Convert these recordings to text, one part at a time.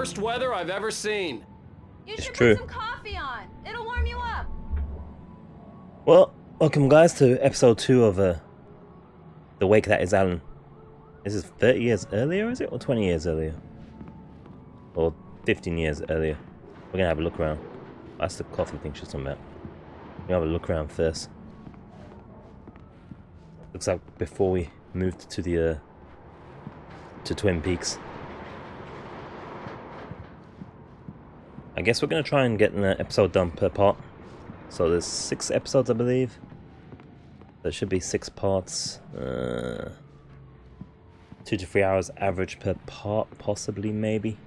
worst weather I've ever seen. You should true. put some coffee on. It'll warm you up. Well, welcome guys to episode 2 of The Wake That Is Alan. This is 30 years earlier, is it? Or 20 years earlier? Or 15 years earlier. We're gonna have a look around. That's the coffee thing she's talking about. We're gonna have a look around first. Looks like before we moved to the to Twin Peaks. I guess we're gonna try and get an episode done per part. So there's 6 episodes, I believe. There should be 6 parts. 2 to 3 hours average per part, possibly, maybe.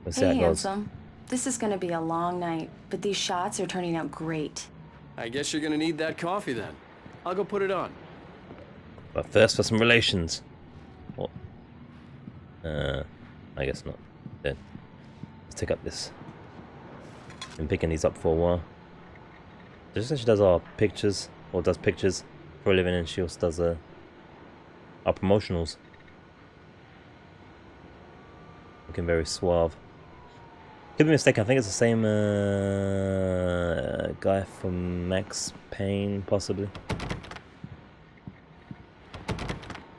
We'll see how Hey, it goes. handsome. This is gonna be a long night, but these shots are turning out great. I guess you're gonna need that coffee then. I'll go put it on. But first for some relations. What? I guess not. Then let's take up this. Been picking these up for a while. Just as she does our pictures, or does pictures for a living, and she also does our promotionals. Looking very suave. Could be mistaken, I think it's the same guy from Max Payne, possibly.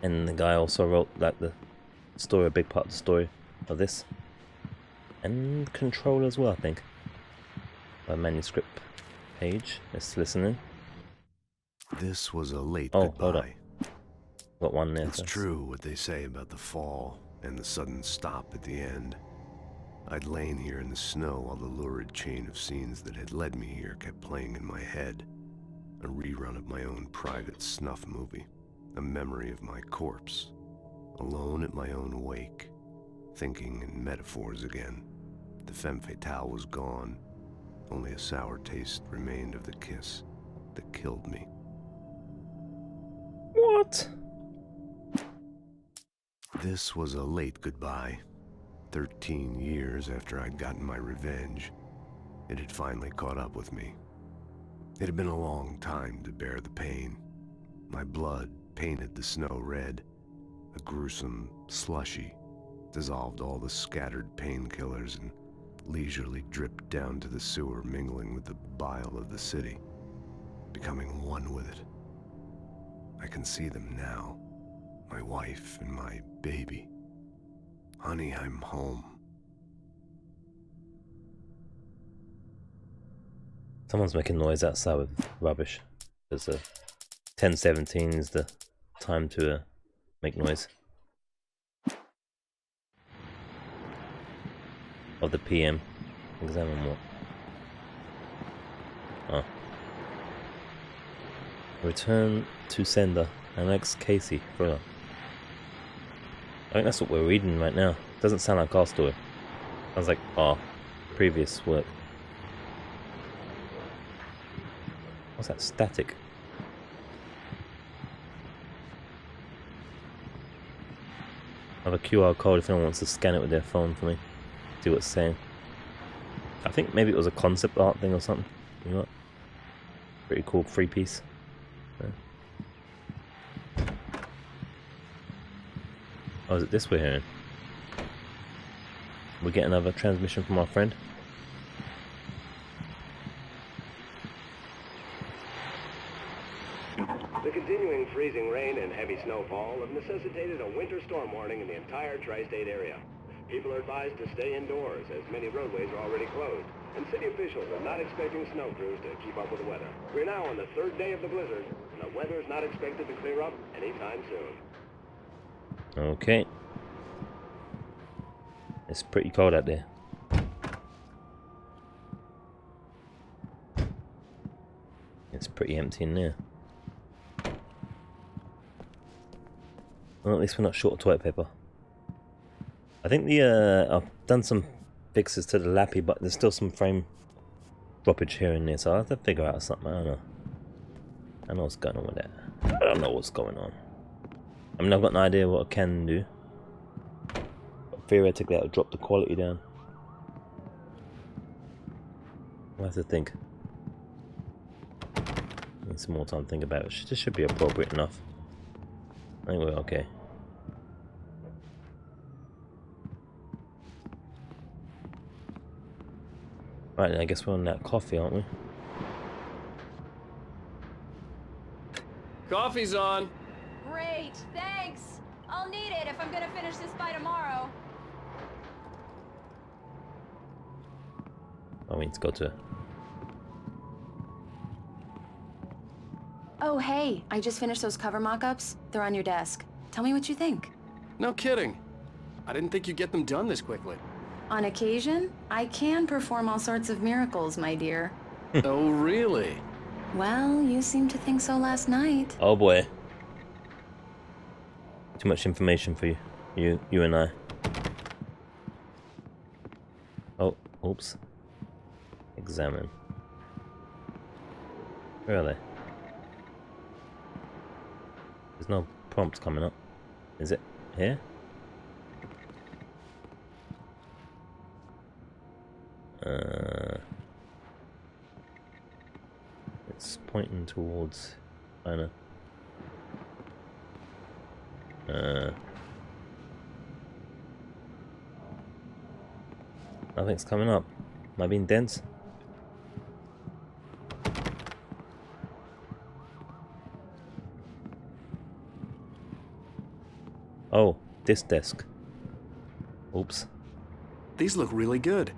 And the guy also wrote like the story, a big part of the story of this. And Control as well, I think. A manuscript page. Let's listen in. This was a late Oh, hold up. goodbye. Got one there. It's first. true what they say about the fall and the sudden stop at the end. I'd lain here in the snow while the lurid chain of scenes that had led me here kept playing in my head. A rerun of my own private snuff movie. A memory of my corpse. Alone at my own wake. Thinking in metaphors again. The femme fatale was gone. Only a sour taste remained of the kiss that killed me. What? This was a late goodbye. 13 years after I'd gotten my revenge, it had finally caught up with me. It had been a long time to bear the pain. My blood painted the snow red. A gruesome slushy dissolved all the scattered painkillers and leisurely dripped down to the sewer, mingling with the bile of the city, becoming one with it. I can see them now, my wife and my baby. Honey, I'm home. Someone's making noise outside with rubbish. There's 10:17 is the time to make noise. Of the PM. Examine what? Oh. Return to sender. Alex Casey. Thriller. I think that's what we're reading right now. Doesn't sound like our story. Sounds like our previous work. What's that static? I have a QR code if anyone wants to scan it with their phone for me. See what it's saying. I think maybe it was a concept art thing or something. You know what? Pretty cool free piece. Yeah. Oh, is it this we're hearing? We get another transmission from our friend. The continuing freezing rain and heavy snowfall have necessitated a winter storm warning in the entire tri-state area. People are advised to stay indoors as many roadways are already closed, and city officials are not expecting snow crews to keep up with the weather. We're now on the 3rd day of the blizzard, and the weather is not expected to clear up anytime soon. Okay. It's pretty cold out there. It's pretty empty in there. Well, at least we're not short of toilet paper. I think I've done some fixes to the lappy, but there's still some frame droppage here and there, so I'll have to figure out something. I don't know. I don't know what's going on with that. I don't know what's going on. I mean, I've got an idea what I can do. But theoretically, that'll drop the quality down. I'll have to think. Need some more time to think about it. This should be appropriate enough. I think we're okay. Right, I guess we're on that coffee, aren't we? Coffee's on. Great, thanks. I'll need it if I'm gonna finish this by tomorrow. Oh, we need to go to... Oh, hey, I just finished those cover mock-ups. They're on your desk. Tell me what you think. No kidding. I didn't think you'd get them done this quickly. On occasion, I can perform all sorts of miracles, my dear. Oh, really? Well, you seemed to think so last night. Oh boy. Too much information for you and I. Oh, oops. Examine. Where are they? There's no prompt coming up. Is it here? It's pointing towards China. Nothing's coming up. Am I being dense? Oh, this desk. Oops. These look really good.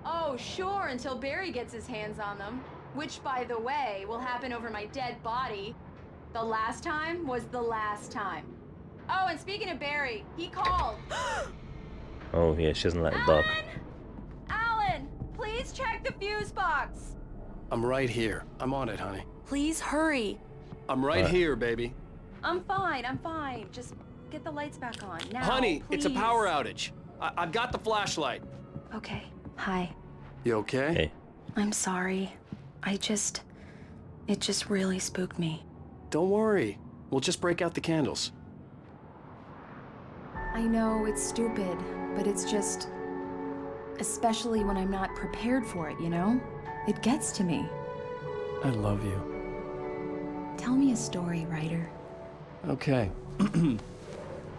Oh, sure, until Barry gets his hands on them. Which, by the way, will happen over my dead body. The last time was the last time. Oh, and speaking of Barry, he called. Oh yeah, she doesn't like the dark. Alan, please check the fuse box. I'm right here. I'm on it, honey. Please hurry. I'm right Alright. here, baby. I'm fine. Just get the lights back on now. Honey, it's a please. power outage. I've got the flashlight. Okay, hi. You okay? Hey, I'm sorry. It just really spooked me. Don't worry. We'll just break out the candles. I know it's stupid, but it's just... Especially when I'm not prepared for it, you know? It gets to me. I love you. Tell me a story, writer. Okay.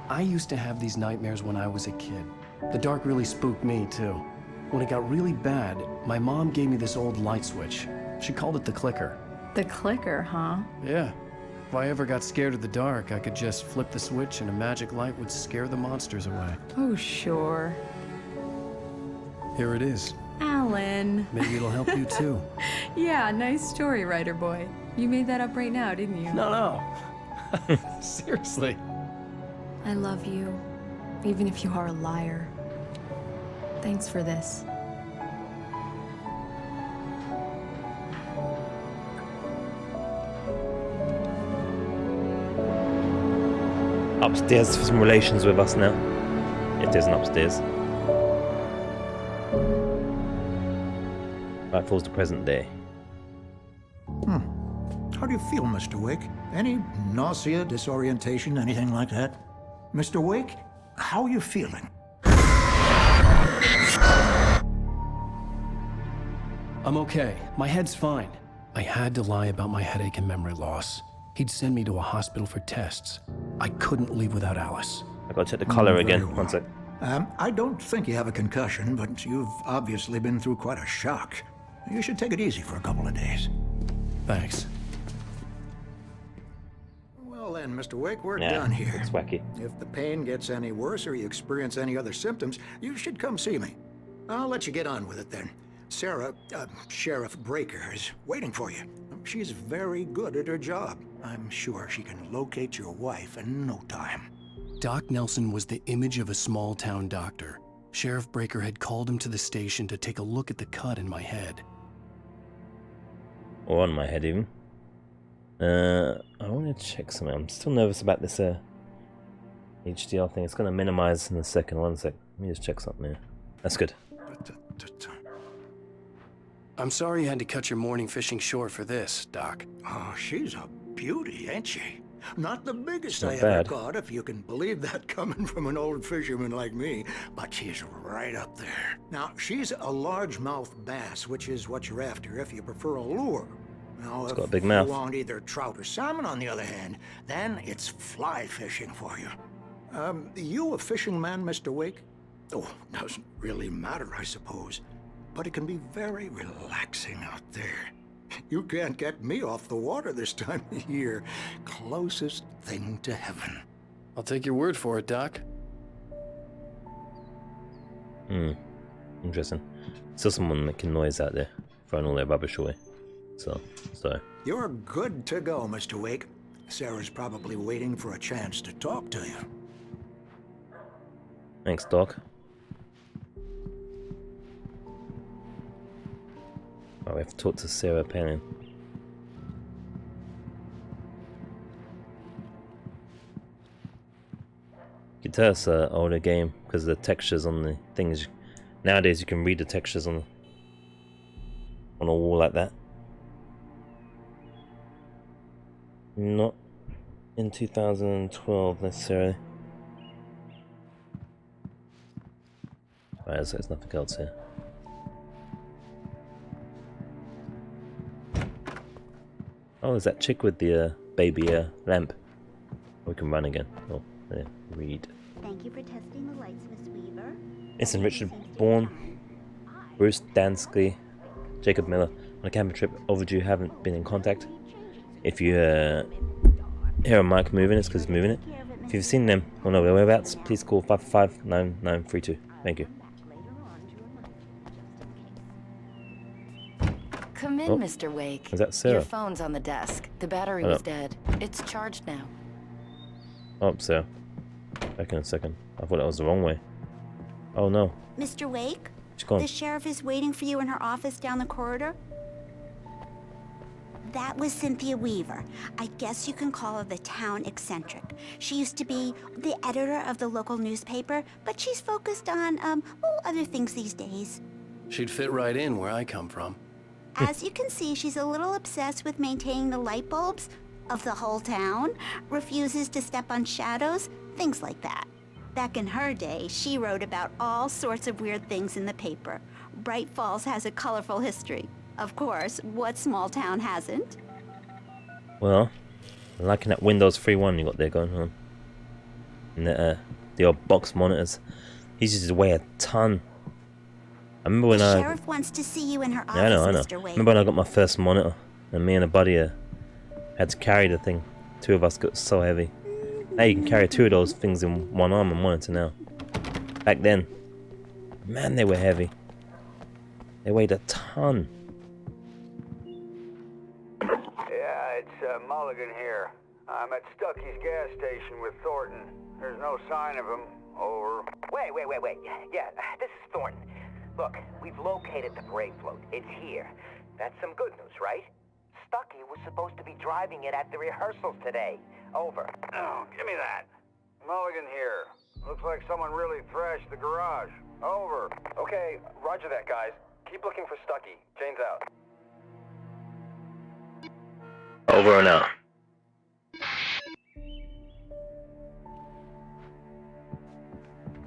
I used to have these nightmares when I was a kid. The dark really spooked me, too. When it got really bad, my mom gave me this old light switch. She called it the clicker. The clicker, huh? Yeah. If I ever got scared of the dark, I could just flip the switch and a magic light would scare the monsters away. Oh, sure. Here it is. Alan. Maybe it'll help you, too. Yeah, nice story, writer boy. You made that up right now, didn't you? No. Seriously. I love you, even if you are a liar. Thanks for this. upstairs for some relations with us now. If there's an upstairs. Right, falls to present day. How do you feel, Mr. Wake? Any nausea, disorientation, anything like that? Mr. Wake, how are you feeling? I'm okay. My head's fine. I had to lie about my headache and memory loss. He'd send me to a hospital for tests. I couldn't leave without Alice. I gotta check the color Very again. well. One sec. I don't think you have a concussion, but you've obviously been through quite a shock. You should take it easy for a couple of days. Thanks. Well then, Mr. Wake, we're Yeah, done here. it's wacky. If the pain gets any worse or you experience any other symptoms, you should come see me. I'll let you get on with it then. Sarah, Sheriff Breaker, is waiting for you. She's very good at her job. I'm sure she can locate your wife in no time. Doc Nelson was the image of a small-town doctor. Sheriff Breaker had called him to the station to take a look at the cut in my head. Or on my head even. I want to check something. I'm still nervous about this HDR thing. It's going to minimize in a second. One sec. Let me just check something here. That's good. I'm sorry you had to cut your morning fishing short for this, Doc. Oh, she's a beauty, ain't she? Not the biggest Not I bad. ever caught, if you can believe that coming from an old fisherman like me, but she's right up there. Now, she's a largemouth bass, which is what you're after if you prefer a lure. Now, It's if got a big mouth. you want either trout or salmon, on the other hand, then it's fly fishing for you. You a fishing man, Mr. Wake? Oh, doesn't really matter, I suppose. but it can be very relaxing out there. You can't get me off the water this time of year. Closest thing to heaven. I'll take your word for it, Doc. Interesting. Still someone making noise out there, throwing all their rubbish away. So. You're good to go, Mr. Wake. Sarah's probably waiting for a chance to talk to you. Thanks, Doc. Oh, we have to talk to Sarah Palin. You can tell it's an older game because the textures on the things. Nowadays, you can read the textures on a wall like that. Not in 2012 necessarily. Alright, so there's nothing else here. Oh, there's that chick with the baby lamp. We can run again. Oh, there. Read. Thank you for testing the lights, Miss Weaver. Listen, Richard Bourne, Bruce Dansky, Jacob Miller. On a camping trip, overdue, haven't been in contact. If you hear a mic moving, it's because it's moving it. If you've seen them or know their whereabouts, please call 555-9932. Thank you. Come in, Mr. Wake. Is that Sarah? Your phone's on the desk. The battery was dead. It's charged now. Oh, Sarah. Back in a second. I thought that was the wrong way. Oh no. Mr. Wake? She's gone. The sheriff is waiting for you in her office down the corridor. That was Cynthia Weaver. I guess you can call her the town eccentric. She used to be the editor of the local newspaper, but she's focused on, other things these days. She'd fit right in where I come from. As you can see, she's a little obsessed with maintaining the light bulbs of the whole town, refuses to step on shadows, things like that. Back in her day, she wrote about all sorts of weird things in the paper. Bright Falls has a colorful history. Of course, what small town hasn't? Well, I'm liking that Windows 3.1 you got there going on. And the old box monitors. These used to weigh a ton. I remember when The sheriff wants to see you in her office, I know. Mr. Wake. Remember when I got my first monitor, and me and a buddy had to carry the thing. Two of us got so heavy. Now you can carry two of those things in one arm, a monitor now. Back then, man, they were heavy. They weighed a ton. Yeah, it's Mulligan here. I'm at Stucky's gas station with Thornton. There's no sign of him. Over. Wait. Yeah, this is Thornton. Look, we've located the brake float. It's here. That's some good news, right? Stucky was supposed to be driving it at the rehearsals today. Over. Oh, give me that. Mulligan here. Looks like someone really thrashed the garage. Over. Okay, roger that, guys. Keep looking for Stucky. Jane's out. Over and out.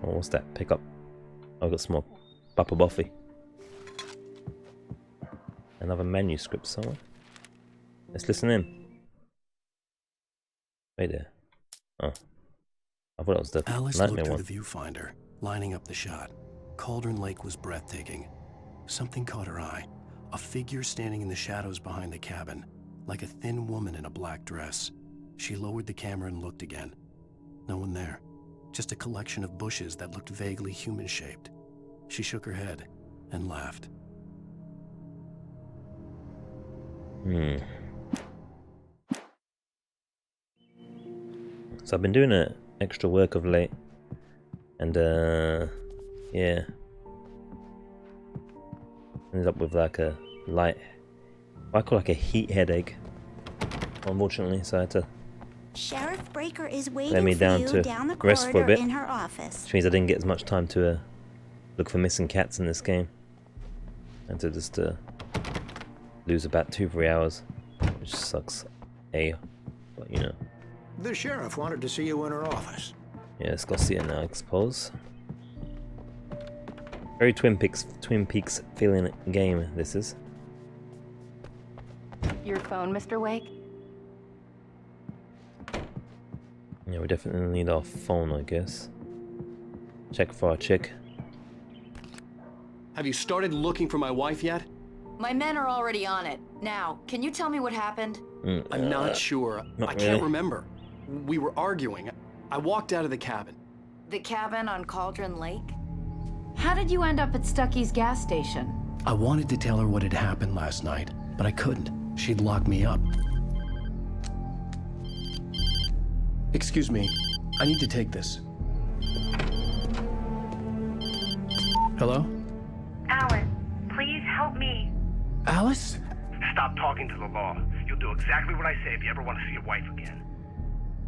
Oh, what's that? Pick up. I've got some more Papa Buffy. Another manuscript somewhere. Let's listen in. Right there. Oh. I thought it was the Alice nightmare looked one. through the viewfinder, lining up the shot. Cauldron Lake was breathtaking. Something caught her eye. A figure standing in the shadows behind the cabin, like a thin woman in a black dress. She lowered the camera and looked again. No one there. Just a collection of bushes that looked vaguely human-shaped. She shook her head and laughed. So I've been doing extra work of late, and yeah, ended up with like a light, what I call like a heat headache, unfortunately. So I had to Sheriff Breaker is lay waiting me for down you to down the rest for a corridor bit, in her office. which means I didn't get as much time to look for missing cats in this game, and to just lose about 2-3 hours, which sucks. But you know. The sheriff wanted to see you in her office. Yeah, let's go see it now, I suppose. Very Twin Peaks feeling game, this is. Your phone, Mr. Wake? Yeah, we definitely need our phone, I guess. Check for our chick. Have you started looking for my wife yet? My men are already on it. Now, can you tell me what happened? I'm not sure. Not I can't really. remember. We were arguing. I walked out of the cabin. The cabin on Cauldron Lake? How did you end up at Stucky's gas station? I wanted to tell her what had happened last night, but I couldn't. She'd lock me up. Excuse me. I need to take this. Hello? Alice, please help me. Alice? Stop talking to the law. You'll do exactly what I say if you ever want to see your wife again.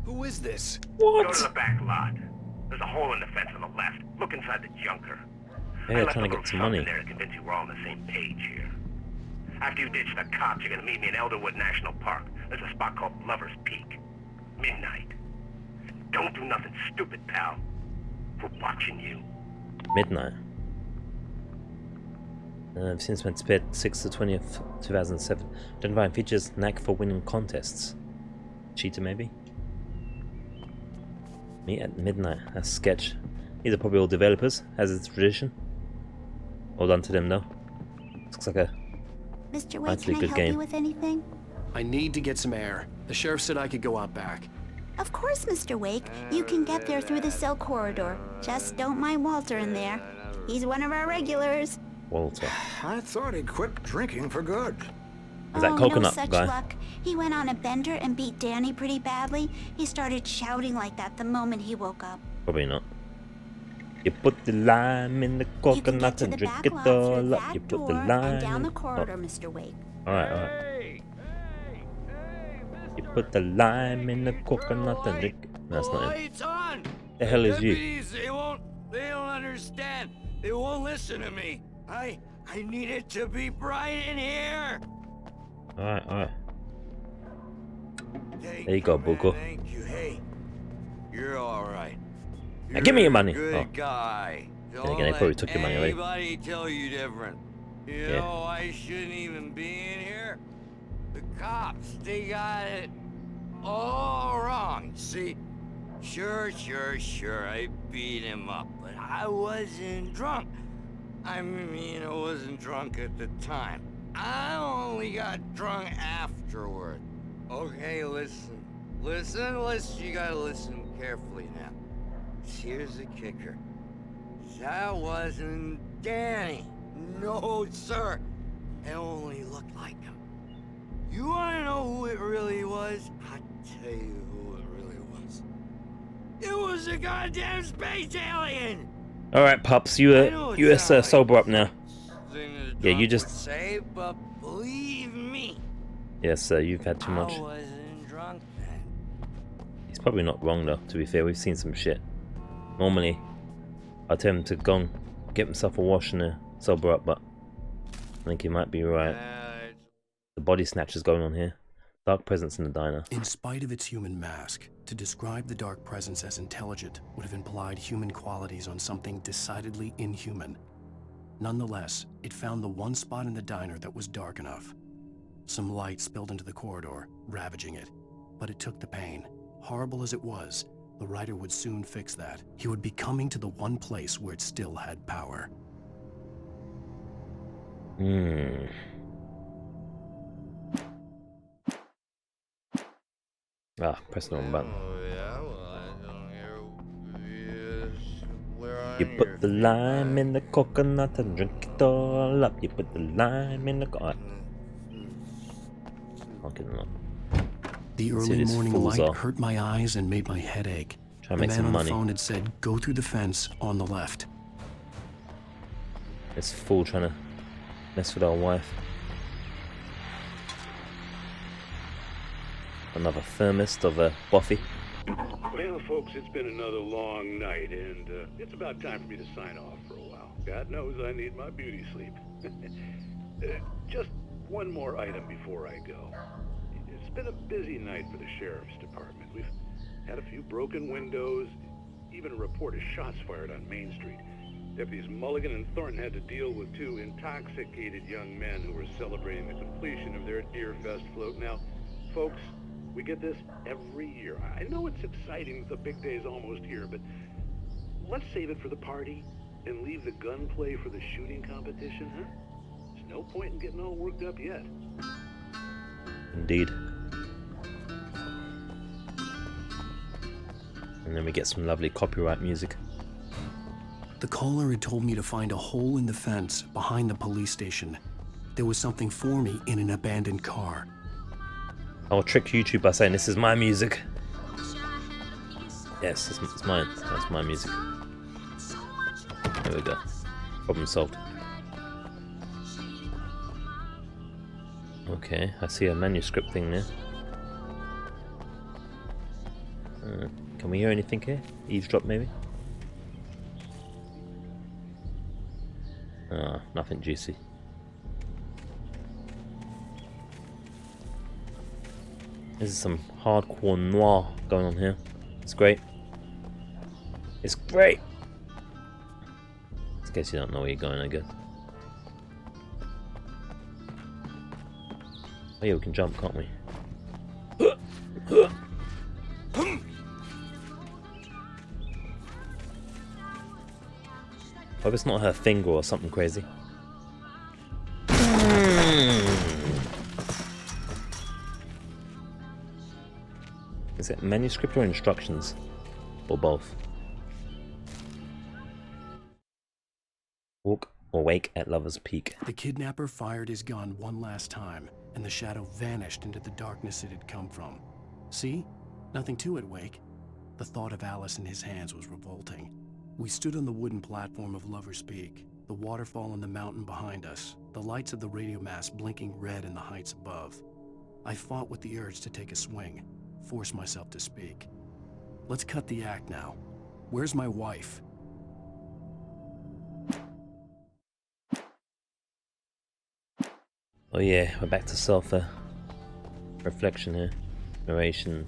Who is this? Go to the back lot. There's a hole in the fence on the left. Look inside the junker. Yeah, I left trying to a get little some something money. there to convince you we're all on the same page here. After you ditch the cops, you're gonna meet me in Elderwood National Park. There's a spot called Lover's Peak. Midnight. Don't do nothing stupid, pal. We're watching you. Midnight. I've since been spared 6th to 20th, 2007. Identifying features knack for winning contests. Cheater, maybe? Meet at midnight. That's sketch. These are probably all developers, as is tradition. Well done to them, though. Looks like a Mr. Wake, Actually, can I good help game. you with anything? I need to get some air. The sheriff said I could go out back. Of course, Mr. Wake. You can get there through the cell corridor. Just don't mind Walter in there. He's one of our regulars. Walter. I thought he'd quit drinking for good. Is that no coconut such guy? luck. He went on a bender and beat Danny pretty badly. He started shouting like that the moment he woke up. Probably not. You put the lime in the You can get coconut to and the drink back it lot through all up. that You put door the lime and down the in... corridor, Mr. Wake. Alright, alright. You put the lime in the coconut and drink it. No, that's not it. Lights on! The hell is you? Deputies, they don't understand. They won't listen to me. I need it to be bright in here. Alright, alright. Thank There you go, man, Buko. Thank you. Hey, you're all right. Now give me your money. You're a good Oh. guy. Then again, they probably took your money already. Anybody tell you different? You Yeah. know I shouldn't even be in here. The cops, they got it all wrong. See, sure, I beat him up, but I wasn't drunk. I mean, I wasn't drunk at the time. I only got drunk afterward. Okay, listen. You gotta listen carefully now. Here's the kicker. That wasn't Danny. No, sir. It only looked like him. You wanna know who it really was? I'll tell you who it really was. It was a goddamn space alien! Alright, pups, you sober up now. Yeah, you just... Say, but believe me, Yes, you've had too much. I wasn't drunk then. He's probably not wrong though, to be fair, we've seen some shit. Normally, I'd tell him to go and get himself a wash and sober up, but I think he might be right. The body snatch is going on here. Dark presence in the diner. In spite of its human mask, to describe the dark presence as intelligent would have implied human qualities on something decidedly inhuman. Nonetheless, it found the one spot in the diner that was dark enough. Some light spilled into the corridor, ravaging it. But it took the pain. Horrible as it was, the writer would soon fix that. He would be coming to the one place where it still had power. Ah, press the wrong button. You put the lime in the coconut and drink it all up. You put the lime in the coconut. The early morning light hurt my eyes and made my head ache. Try to The make man some on money. the phone had said, go through the fence on the left. This fool trying to mess with our wife. Another thermist of a Buffy. Well, folks, it's been another long night, and it's about time for me to sign off for a while. God knows I need my beauty sleep. Just one more item before I go. It's been a busy night for the sheriff's department. We've had a few broken windows, even a report of shots fired on Main Street. Deputies Mulligan and Thornton had to deal with two intoxicated young men who were celebrating the completion of their Deerfest float. Now, folks, we get this every year. I know it's exciting, the big day's almost here, but let's save it for the party And leave the gunplay for the shooting competition, huh? There's no point in getting all worked up yet. Indeed. And then we get some lovely copyright music. The caller had told me to find a hole in the fence behind the police station. There was something for me in an abandoned car. I'll trick YouTube by saying this is my music. Yes, it's mine. That's my music. There we go. Problem solved. Okay, I see a manuscript thing there. Can we hear anything here? Eavesdrop maybe? Ah, nothing juicy. This is some hardcore noir going on here. It's great. It's great! In case you don't know where you're going, I guess. Oh yeah, we can jump, can't we? Hope it's not her finger or something crazy. Is it manuscript or instructions? Or both? Walk or wake at Lover's Peak. The kidnapper fired his gun one last time, and the shadow vanished into the darkness it had come from. See? Nothing to it, Wake. The thought of Alice in his hands was revolting. We stood on the wooden platform of Lover's Peak, the waterfall on the mountain behind us, the lights of the radio mast blinking red in the heights above. I fought with the urge to take a swing, force myself to speak. Let's cut the act now. Where's my wife? Oh yeah, we're back to self-reflection here. Narration.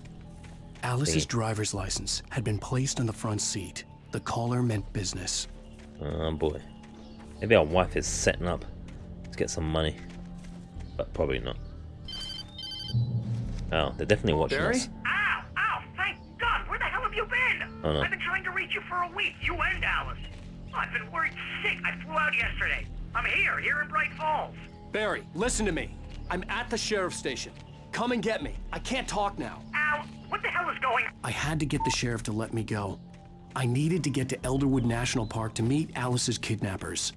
Alice's driver's license had been placed on the front seat. The caller meant business. Oh boy. Maybe our wife is setting up to get some money. But probably not. Oh, they're definitely watching us. Ow! Ow! Thank God! Where the hell have you been? Oh no. I've been trying to reach you for a week. You and Alice. I've been worried sick. I flew out yesterday. I'm here in Bright Falls. Barry, listen to me. I'm at the sheriff's station. Come and get me. I can't talk now. Ow! What the hell is going on? I had to get the sheriff to let me go. I needed to get to Elderwood National Park to meet Alice's kidnappers.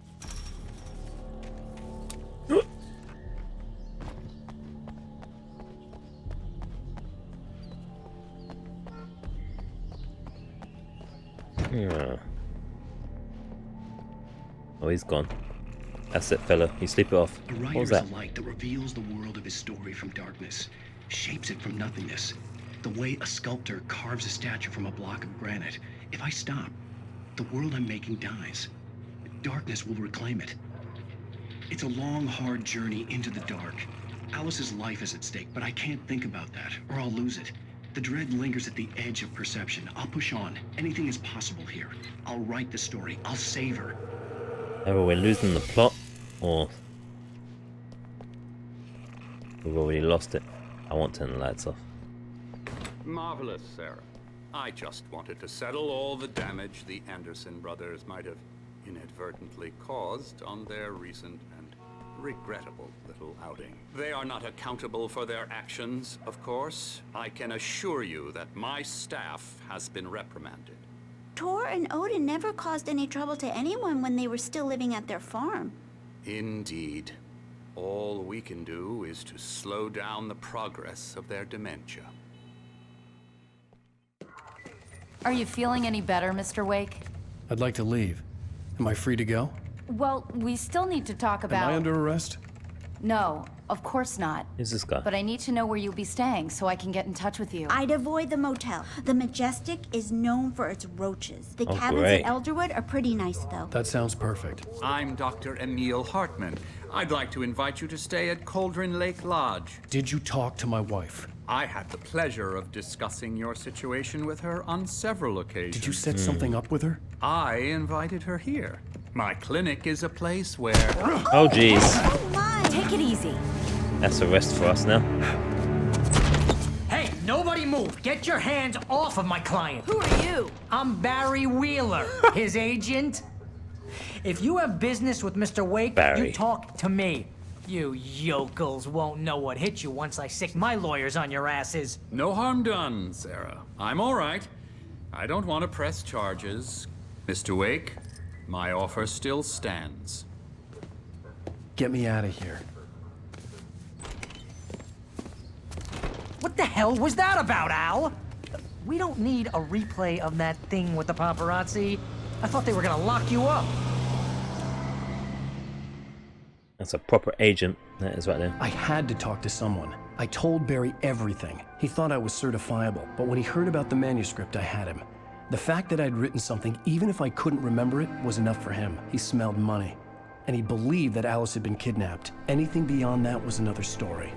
Yeah. Oh, he's gone. That's it, fella. You sleep it off. A What writer was is that? a light that reveals the world of his story from darkness, shapes it from nothingness. The way a sculptor carves a statue from a block of granite. If I stop, the world I'm making dies. Darkness will reclaim it. It's a long, hard journey into the dark. Alice's life is at stake, but I can't think about that, or I'll lose it. The dread lingers at the edge of perception. I'll push on. Anything is possible here. I'll write the story. I'll save her. Either we're losing the plot, or we've already lost it. I won't turn the lights off. Marvelous, Sarah. I just wanted to settle all the damage the Anderson brothers might have inadvertently caused on their recent and regrettable little outing. They are not accountable for their actions, of course. I can assure you that my staff has been reprimanded. Tor and Odin never caused any trouble to anyone when they were still living at their farm. Indeed. All we can do is to slow down the progress of their dementia. Are you feeling any better, Mr. Wake? I'd like to leave. Am I free to go? Well, we still need to talk about... Am I under arrest? No, of course not. Who's this guy? But I need to know where you'll be staying so I can get in touch with you. I'd avoid the motel. The Majestic is known for its roaches. The cabins great. at Elderwood are pretty nice, though. That sounds perfect. I'm Dr. Emil Hartman. I'd like to invite you to stay at Cauldron Lake Lodge. Did you talk to my wife? I had the pleasure of discussing your situation with her on several occasions. Did you set something up with her? I invited her here. My clinic is a place where... Oh, jeez. Oh, my! Take it easy. That's a rest for us now. Hey, nobody move. Get your hands off of my client. Who are you? I'm Barry Wheeler, his agent. If you have business with Mr. Wake, Barry. you talk to me. You yokels won't know what hit you once I sick my lawyers on your asses. No harm done, Sarah. I'm all right. I don't want to press charges. Mr. Wake, my offer still stands. Get me out of here. What the hell was that about, Al? We don't need a replay of that thing with the paparazzi. I thought they were gonna lock you up. That's a proper agent. That is right there. I had to talk to someone. I told Barry everything. He thought I was certifiable, but when he heard about the manuscript, I had him. The fact that I'd written something, even if I couldn't remember it, was enough for him. He smelled money. And he believed that Alice had been kidnapped. Anything beyond that was another story.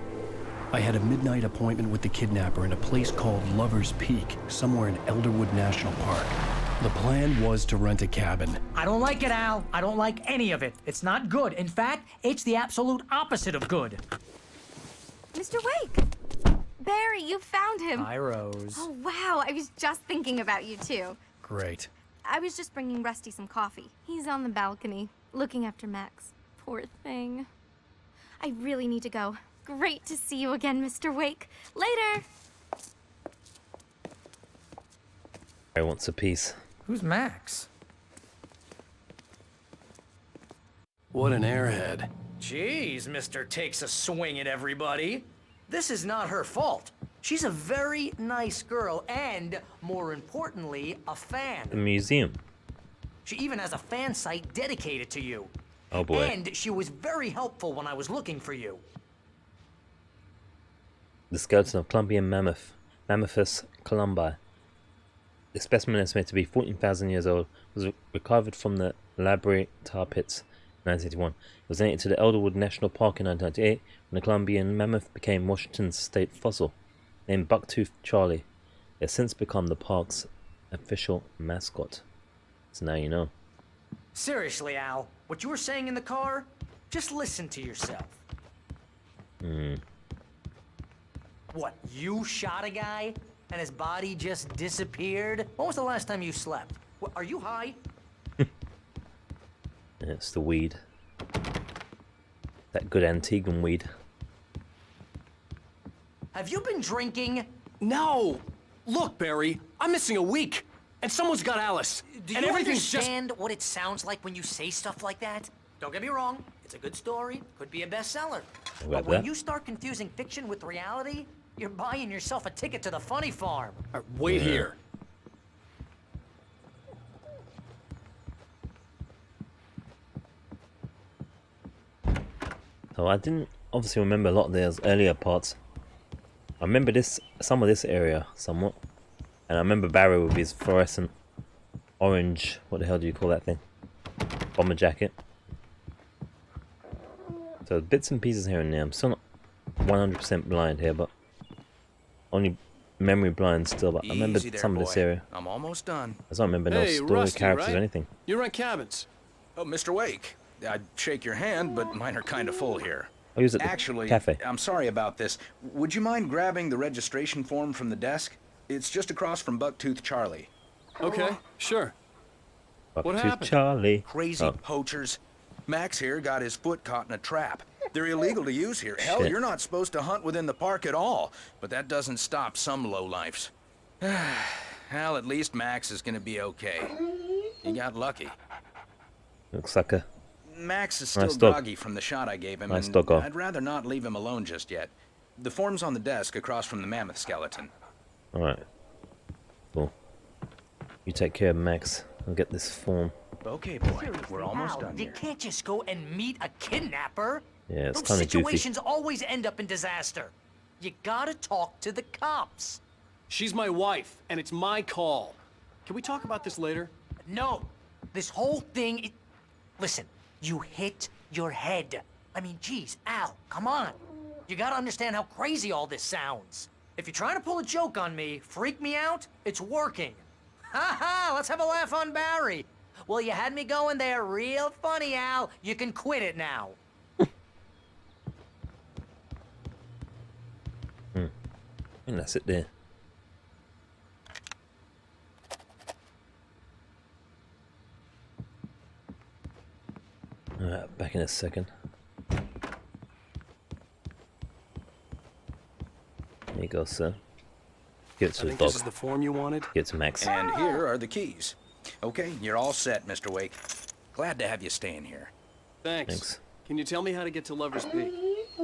I had a midnight appointment with the kidnapper in a place called Lover's Peak, somewhere in Elderwood National Park. The plan was to rent a cabin. I don't like it, Al. I don't like any of it. It's not good. In fact, it's the absolute opposite of good. Mr. Wake! Barry, you found him. Hi, Rose. Oh, wow. I was just thinking about you, too. Great. I was just bringing Rusty some coffee. He's on the balcony, looking after Max. Poor thing. I really need to go. Great to see you again, Mr. Wake. Later! I want a piece. Who's Max? What an airhead. Jeez, Mr. Takes a swing at everybody. This is not her fault. She's a very nice girl and, more importantly, a fan. The museum. She even has a fan site dedicated to you. Oh boy. And she was very helpful when I was looking for you. The skeleton of Columbian mammoth, Mammothus columbi. The specimen, estimated to be 14,000 years old, was recovered from the Labrie tar pits in 1981. It was donated to the Elderwood National Park in 1998 when the Columbian mammoth became Washington's state fossil. Named Bucktooth Charlie, it has since become the park's official mascot. So now you know. Seriously, Al, what you were saying in the car, just listen to yourself. What, you shot a guy and his body just disappeared? When was the last time you slept? What, are you high? It's the weed. That good Antiguan weed. Have you been drinking? No! Look, Barry, I'm missing a week, and someone's got Alice. Do and you everything's understand what it sounds like when you say stuff like that? Don't get me wrong, it's a good story, could be a bestseller. But when you start confusing fiction with reality, you're buying yourself a ticket to the funny farm. Wait here. So I didn't obviously remember a lot of those earlier parts. I remember some of this area somewhat, and I remember Barry with his fluorescent orange. What the hell do you call that thing? Bomber jacket. So bits and pieces here and there. I'm still not 100% blind here, but only memory blind still. But I remember some of this area. I'm almost done. I don't remember no story, Rusty, characters, right? or anything. You rent cabins. Oh, Mr. Wake. I'd shake your hand, but mine are kind of full here. I use it at the Actually, cafe. I'm sorry about this. Would you mind grabbing the registration form from the desk? It's just across from Bucktooth Charlie. Okay, sure. Bucktooth happened? Charlie. Crazy poachers. Max here got his foot caught in a trap. They're illegal to use here. Hell, Shit. you're not supposed to hunt within the park at all. But that doesn't stop some lowlifes. Well, at least Max is gonna be okay. He got lucky. Looks like a Max is still nice dog. groggy from the shot I gave him, Nice and doggo. I'd rather not leave him alone just yet. The form's on the desk across from the mammoth skeleton. Alright. Cool. You take care of Max. I'll get this form. Okay, boy. Seriously, We're almost Al, done you here. can't just go and meet a kidnapper. Yeah, it's Those kind of goofy. situations always end up in disaster. You gotta talk to the cops. She's my wife, and it's my call. Can we talk about this later? No, this whole thing. Listen, you hit your head. I mean, geez, Al, come on. You gotta understand how crazy all this sounds. If you're trying to pull a joke on me, freak me out, it's working. Ha ha, let's have a laugh on Barry. Well, you had me going there real funny, Al. You can quit it now. And that's it there. in a second. There you go, sir. Give it to the dog. This is the form you wanted? Give it to Max. And here are the keys. Okay, you're all set, Mr. Wake. Glad to have you staying here. Thanks. Can you tell me how to get to Lover's Peak?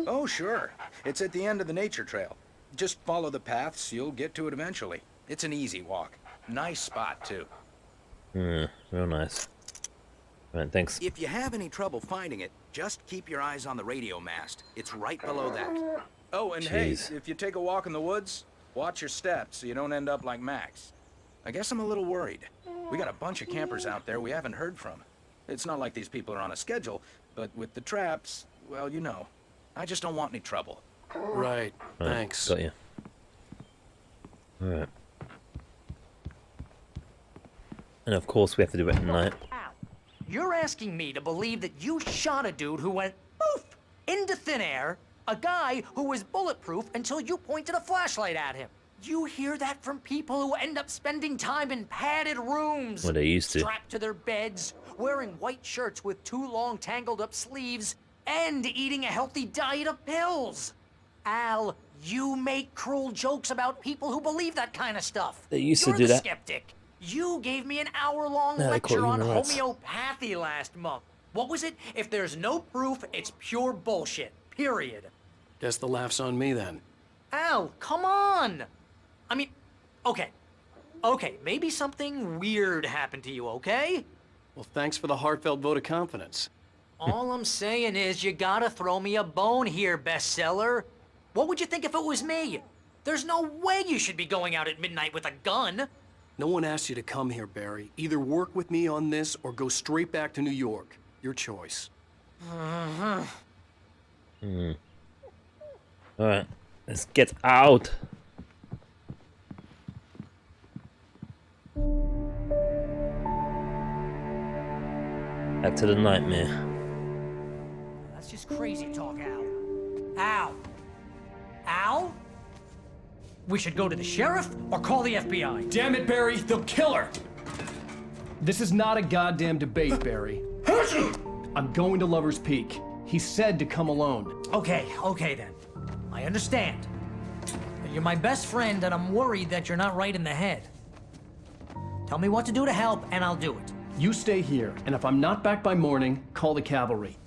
Oh, sure. It's at the end of the nature trail. Just follow the paths, you'll get to it eventually. It's an easy walk. Nice spot, too. Real nice. Right, thanks. If you have any trouble finding it, just keep your eyes on the radio mast. It's right below that. Oh, and hey, if you take a walk in the woods, watch your steps so you don't end up like Max. I guess I'm a little worried. We got a bunch of campers out there we haven't heard from. It's not like these people are on a schedule, but with the traps, well, you know. I just don't want any trouble. Right. Thanks. Got you. Alright. And of course we have to do it at night. You're asking me to believe that you shot a dude who went poof into thin air, a guy who was bulletproof until you pointed a flashlight at him. You hear that from people who end up spending time in padded rooms. Well, they used to. Strapped to their beds, wearing white shirts with too long tangled up sleeves, and eating a healthy diet of pills. Al, you make cruel jokes about people who believe that kind of stuff. They used You're to do the that. skeptic. You gave me an hour-long Yeah, they call lecture on human rights. homeopathy last month. What was it? If there's no proof, it's pure bullshit. Period. Guess the laugh's on me then. Al, come on! I mean, okay, maybe something weird happened to you, okay? Well, thanks for the heartfelt vote of confidence. All I'm saying is you gotta throw me a bone here, bestseller. What would you think if it was me? There's no way you should be going out at midnight with a gun. No one asked you to come here, Barry. Either work with me on this or go straight back to New York. Your choice. Alright, let's get out. Back to the nightmare. That's just crazy talk, Al. Al? Al? We should go to the sheriff or call the FBI. Damn it, Barry, they'll kill her! This is not a goddamn debate, Barry. I'm going to Lover's Peak. He said to come alone. Okay then. I understand. You're my best friend and I'm worried that you're not right in the head. Tell me what to do to help and I'll do it. You stay here, and if I'm not back by morning, call the cavalry.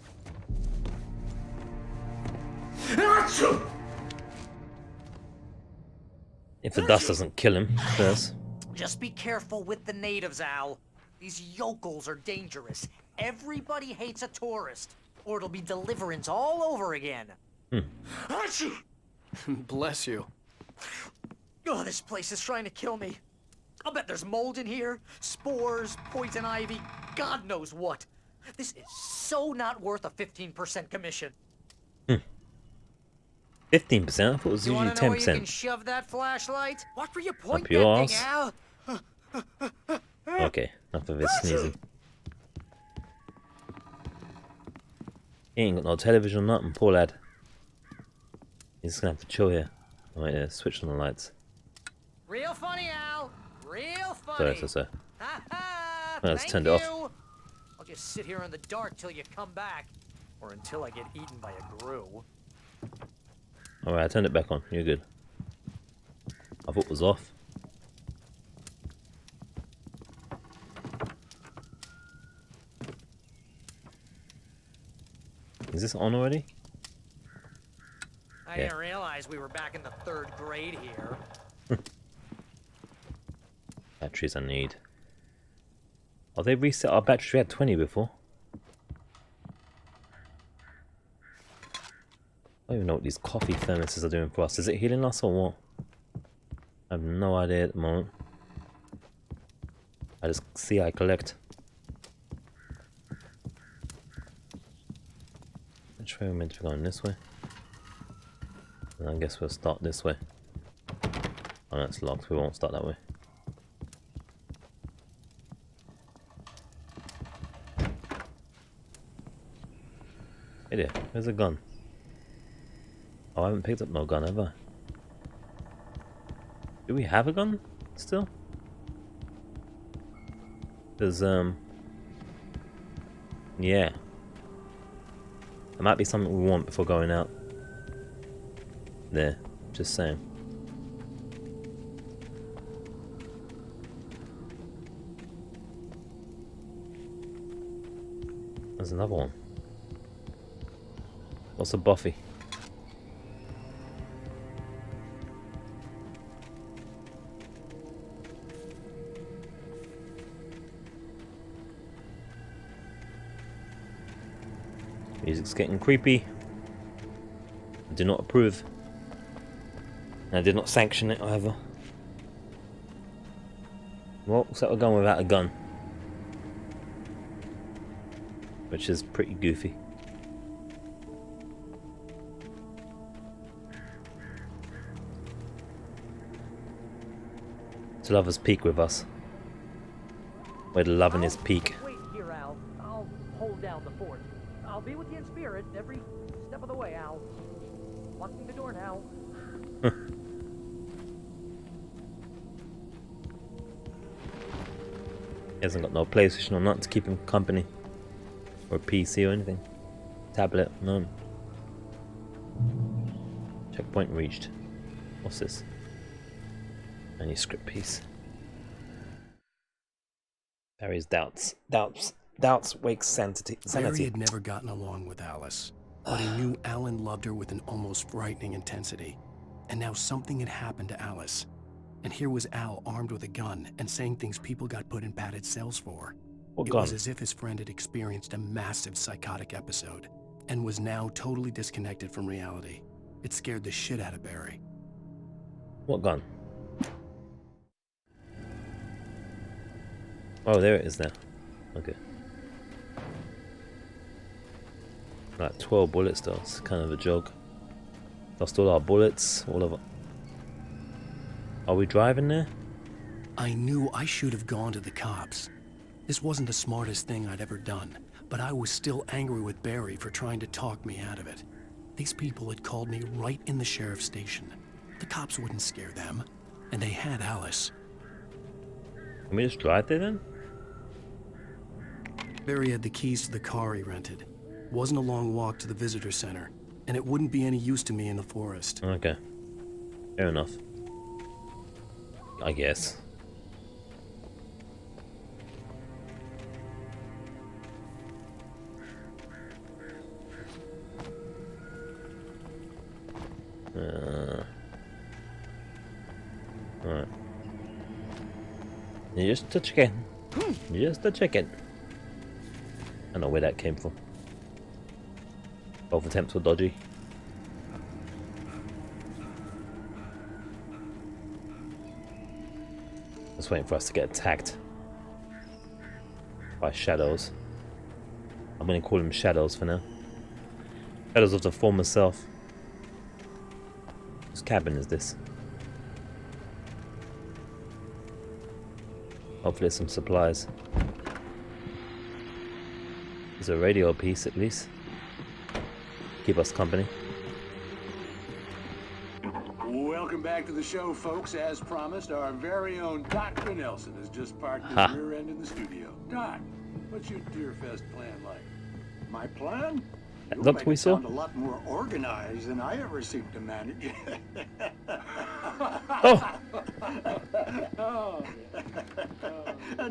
If the dust doesn't kill him first. Just be careful with the natives, Al. These yokels are dangerous. Everybody hates a tourist, or it'll be Deliverance all over again. Bless you. Oh, this place is trying to kill me. I'll bet there's mold in here, spores, poison ivy, God knows what. This is so not worth a 15% commission. 15%? I thought it was You usually wanna know where you can 10%. shove that flashlight? Watch where you point Up your that thing, arse. Al. Okay, enough of his sneezing. He ain't got no television or nothing, poor lad. He's just gonna have to chill here. Right there, switch on the lights. Real funny, Al. Real funny. Sorry. Ha-ha! Well, let's Thank turn it off. you. I'll just sit here in the dark till you come back. Or until I get eaten by a grue. Alright, I turned it back on. You're good. I thought it was off. Is this on already? I didn't realize we were back in the 3rd grade here. Batteries I need. Oh, they reset our batteries. We had 20 before. I don't even know what these coffee thermoses are doing for us. Is it healing us or what? I have no idea at the moment. I just see I collect. Which way are we meant to be going? This way? And I guess we'll start this way. Oh, that's locked. We won't start that way. Hey there, where's the gun? Oh, I haven't picked up no gun, have I? Do we have a gun still? There's, yeah. There might be something we want before going out. There, just saying. There's another one. What's a Buffy? Music's getting creepy. I do not approve. And I did not sanction it either. Well, looks like we're going without a gun. Which is pretty goofy. To lovers peak with us. Where the loving is peak. Wait here, Al. I'll hold down the fort. I'll be with you in spirit every step of the way, Al. Locking the door now. He hasn't got no PlayStation or nothing to keep him company. Or PC or anything. Tablet, none. Checkpoint reached. What's this? Manuscript piece. Barry's doubts. Doubts wakes sanity. Barry had never gotten along with Alice, but he knew Alan loved her with an almost frightening intensity. And now something had happened to Alice. And here was Al armed with a gun and saying things people got put in padded cells for. What it gun? was as if his friend had experienced a massive psychotic episode and was now totally disconnected from reality. It scared the shit out of Barry. What gun? Oh, there it is now. Okay. Like 12 bullets though, it's kind of a joke. Lost all our bullets, all of it. Are we driving there? I knew I should have gone to the cops. This wasn't the smartest thing I'd ever done, but I was still angry with Barry for trying to talk me out of it. These people had called me right in the sheriff's station. The cops wouldn't scare them, and they had Alice. Can we just drive there then? Barry had the keys to the car he rented. Wasn't a long walk to the visitor center, and it wouldn't be any use to me in the forest. Okay. Fair enough. I guess. Alright. Just a chicken. Just a chicken. I don't know where that came from. Both attempts were dodgy. Just waiting for us to get attacked by shadows. I'm gonna call them shadows for now. Shadows of the former self. Whose cabin is this? Hopefully some supplies. There's a radio piece at least. Keep us company. Welcome back to the show, folks. As promised, our very own Dr. Nelson has just parked his rear end in the studio. Doc, what's your Deerfest plan like? My plan? You Look, make we it saw. sound a lot more organized than I ever seem to manage. Oh!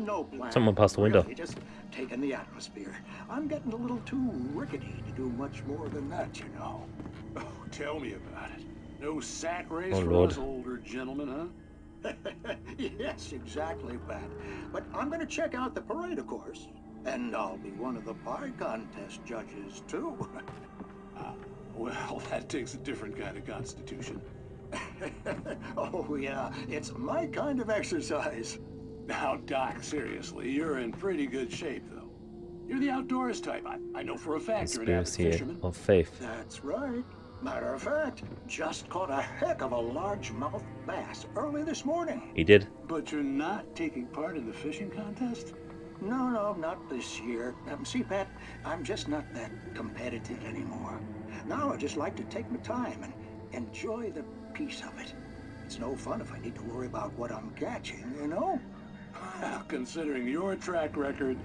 No plan. Someone passed the window. Really, just taking the atmosphere. I'm getting a little too rickety to do much more than that, you know. Oh, tell me about it. No sack race Oh, for Lord. us older gentlemen, huh? Yes, exactly, Pat. But I'm going to check out the parade, of course. And I'll be one of the pie contest judges, too. Well, that takes a different kind of constitution. Oh, yeah. It's my kind of exercise. Now, Doc, seriously, you're in pretty good shape, though. You're the outdoors type. I know for a fact you're an avid Conspiracy fisherman. of faith. That's right. Matter of fact, just caught a heck of a largemouth bass early this morning. He did. But you're not taking part in the fishing contest? No, not this year. See, Pat, I'm just not that competitive anymore. Now I just like to take my time and enjoy the peace of it. It's no fun if I need to worry about what I'm catching, you know? Well, considering your track record,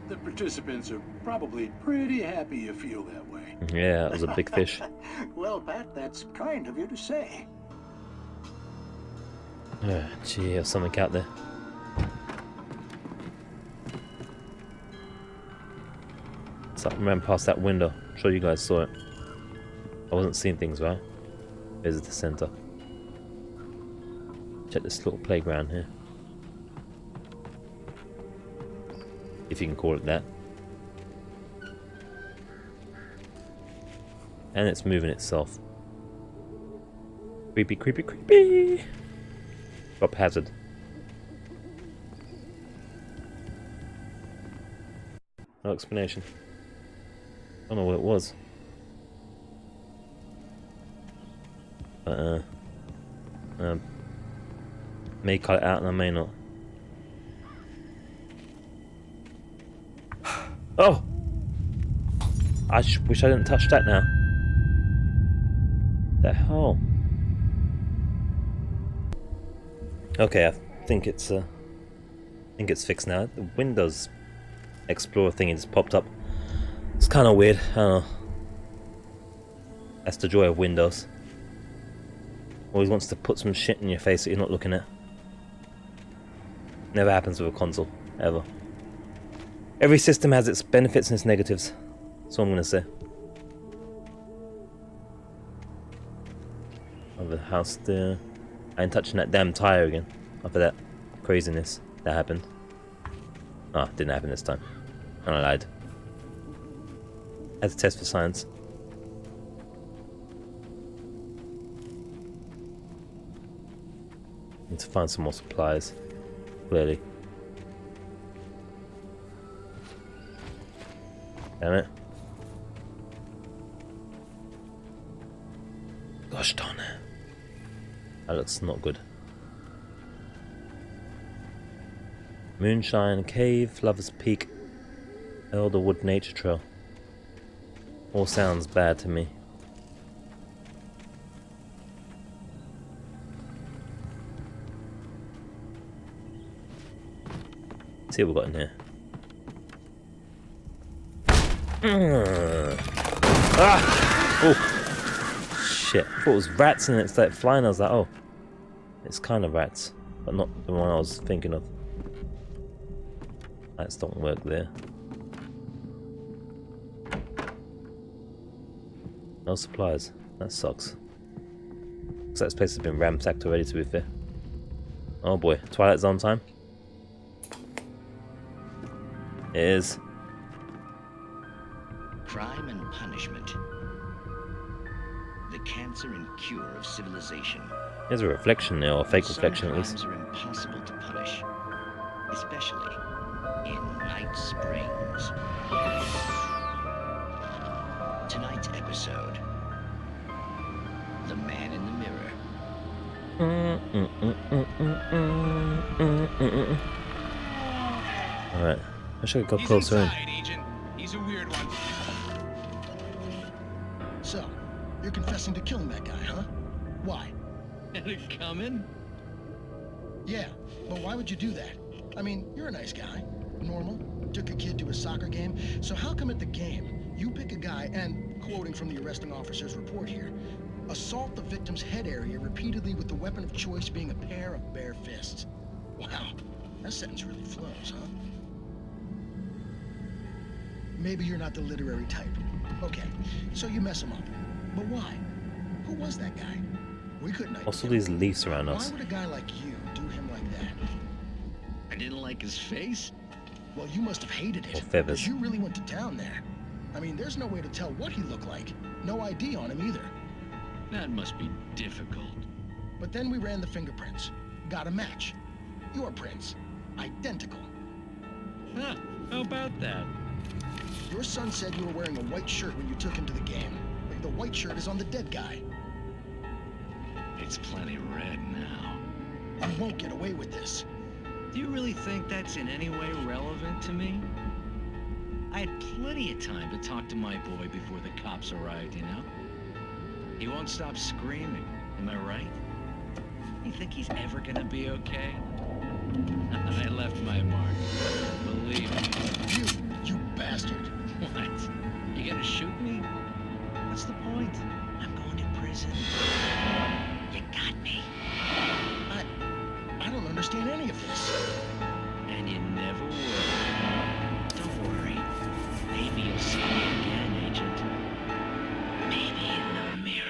the participants are probably pretty happy you feel that way. Yeah, that was a big fish. Well, Pat, that's kind of you to say. Gee, there's something out there. So I ran past that window. I'm sure you guys saw it. I wasn't seeing things, right? Visitor center. Check this little playground here. If you can call it that. And it's moving itself. Creepy, creepy, creepy! Drop hazard. No explanation. I don't know what it was. But, may cut it out and I may not. Oh! I wish I didn't touch that now. The hell? Okay, I think it's fixed now. The Windows Explorer thingy just popped up. It's kind of weird. I don't know. That's the joy of Windows. Always wants to put some shit in your face that you're not looking at. Never happens with a console, ever. Every system has its benefits and its negatives. That's all I'm gonna say. Other house there. I ain't touching that damn tire again. After that craziness that happened. Ah, oh, didn't happen this time. And I lied. Had to test for science. Need to find some more supplies. Clearly. Damn it. Gosh darn it. That looks not good. Moonshine Cave, Lover's Peak, Elderwood Nature Trail. All sounds bad to me. Let's see what we've got in here. Ah! Oh! Shit, I thought it was rats and it started flying. I was like, oh, it's kind of rats, but not the one I was thinking of. Rats don't work there. No supplies. That sucks. Looks like this place has been ransacked already, to be fair. Oh boy, Twilight Zone time. It is. Crime and punishment. The cancer and cure of civilization. There's a reflection there, or a fake reflection at least. Some crimes are impossible to punish, especially in Night Springs. Tonight's episode: The Man in the Mirror. Alright, I should go closer in. Agent. He's a weird one. So, you're confessing to killing that guy, huh? Why? Had it coming? Yeah, but why would you do that? I mean, you're a nice guy. Normal. Took a kid to a soccer game. So how come at the game, you pick a guy and, quoting from the arresting officer's report here, assault the victim's head area repeatedly with the weapon of choice being a pair of bare fists? Wow, that sentence really flows, huh? Maybe you're not the literary type. Okay, so you mess him up. But why? Who was that guy? We couldn't. What's all these leaves around us? Why would a guy like you do him like that? I didn't like his face? Well, you must have hated it. Or feathers. Because you really went to town there. I mean, there's no way to tell what he looked like. No ID on him either. That must be difficult. But then we ran the fingerprints. Got a match. Your prints. Identical. Huh, how about that? Your son said you were wearing a white shirt when you took him to the game. The white shirt is on the dead guy. It's plenty red now. You won't get away with this. Do you really think that's in any way relevant to me? I had plenty of time to talk to my boy before the cops arrived, you know? He won't stop screaming, am I right? You think he's ever gonna be okay? I left my mark. Believe me. You bastard. What? You gonna shoot me? What's the point? I'm going to prison. You got me. I don't understand any of this. And you never will. Don't worry. Maybe you'll see me again, Agent. Maybe in the mirror.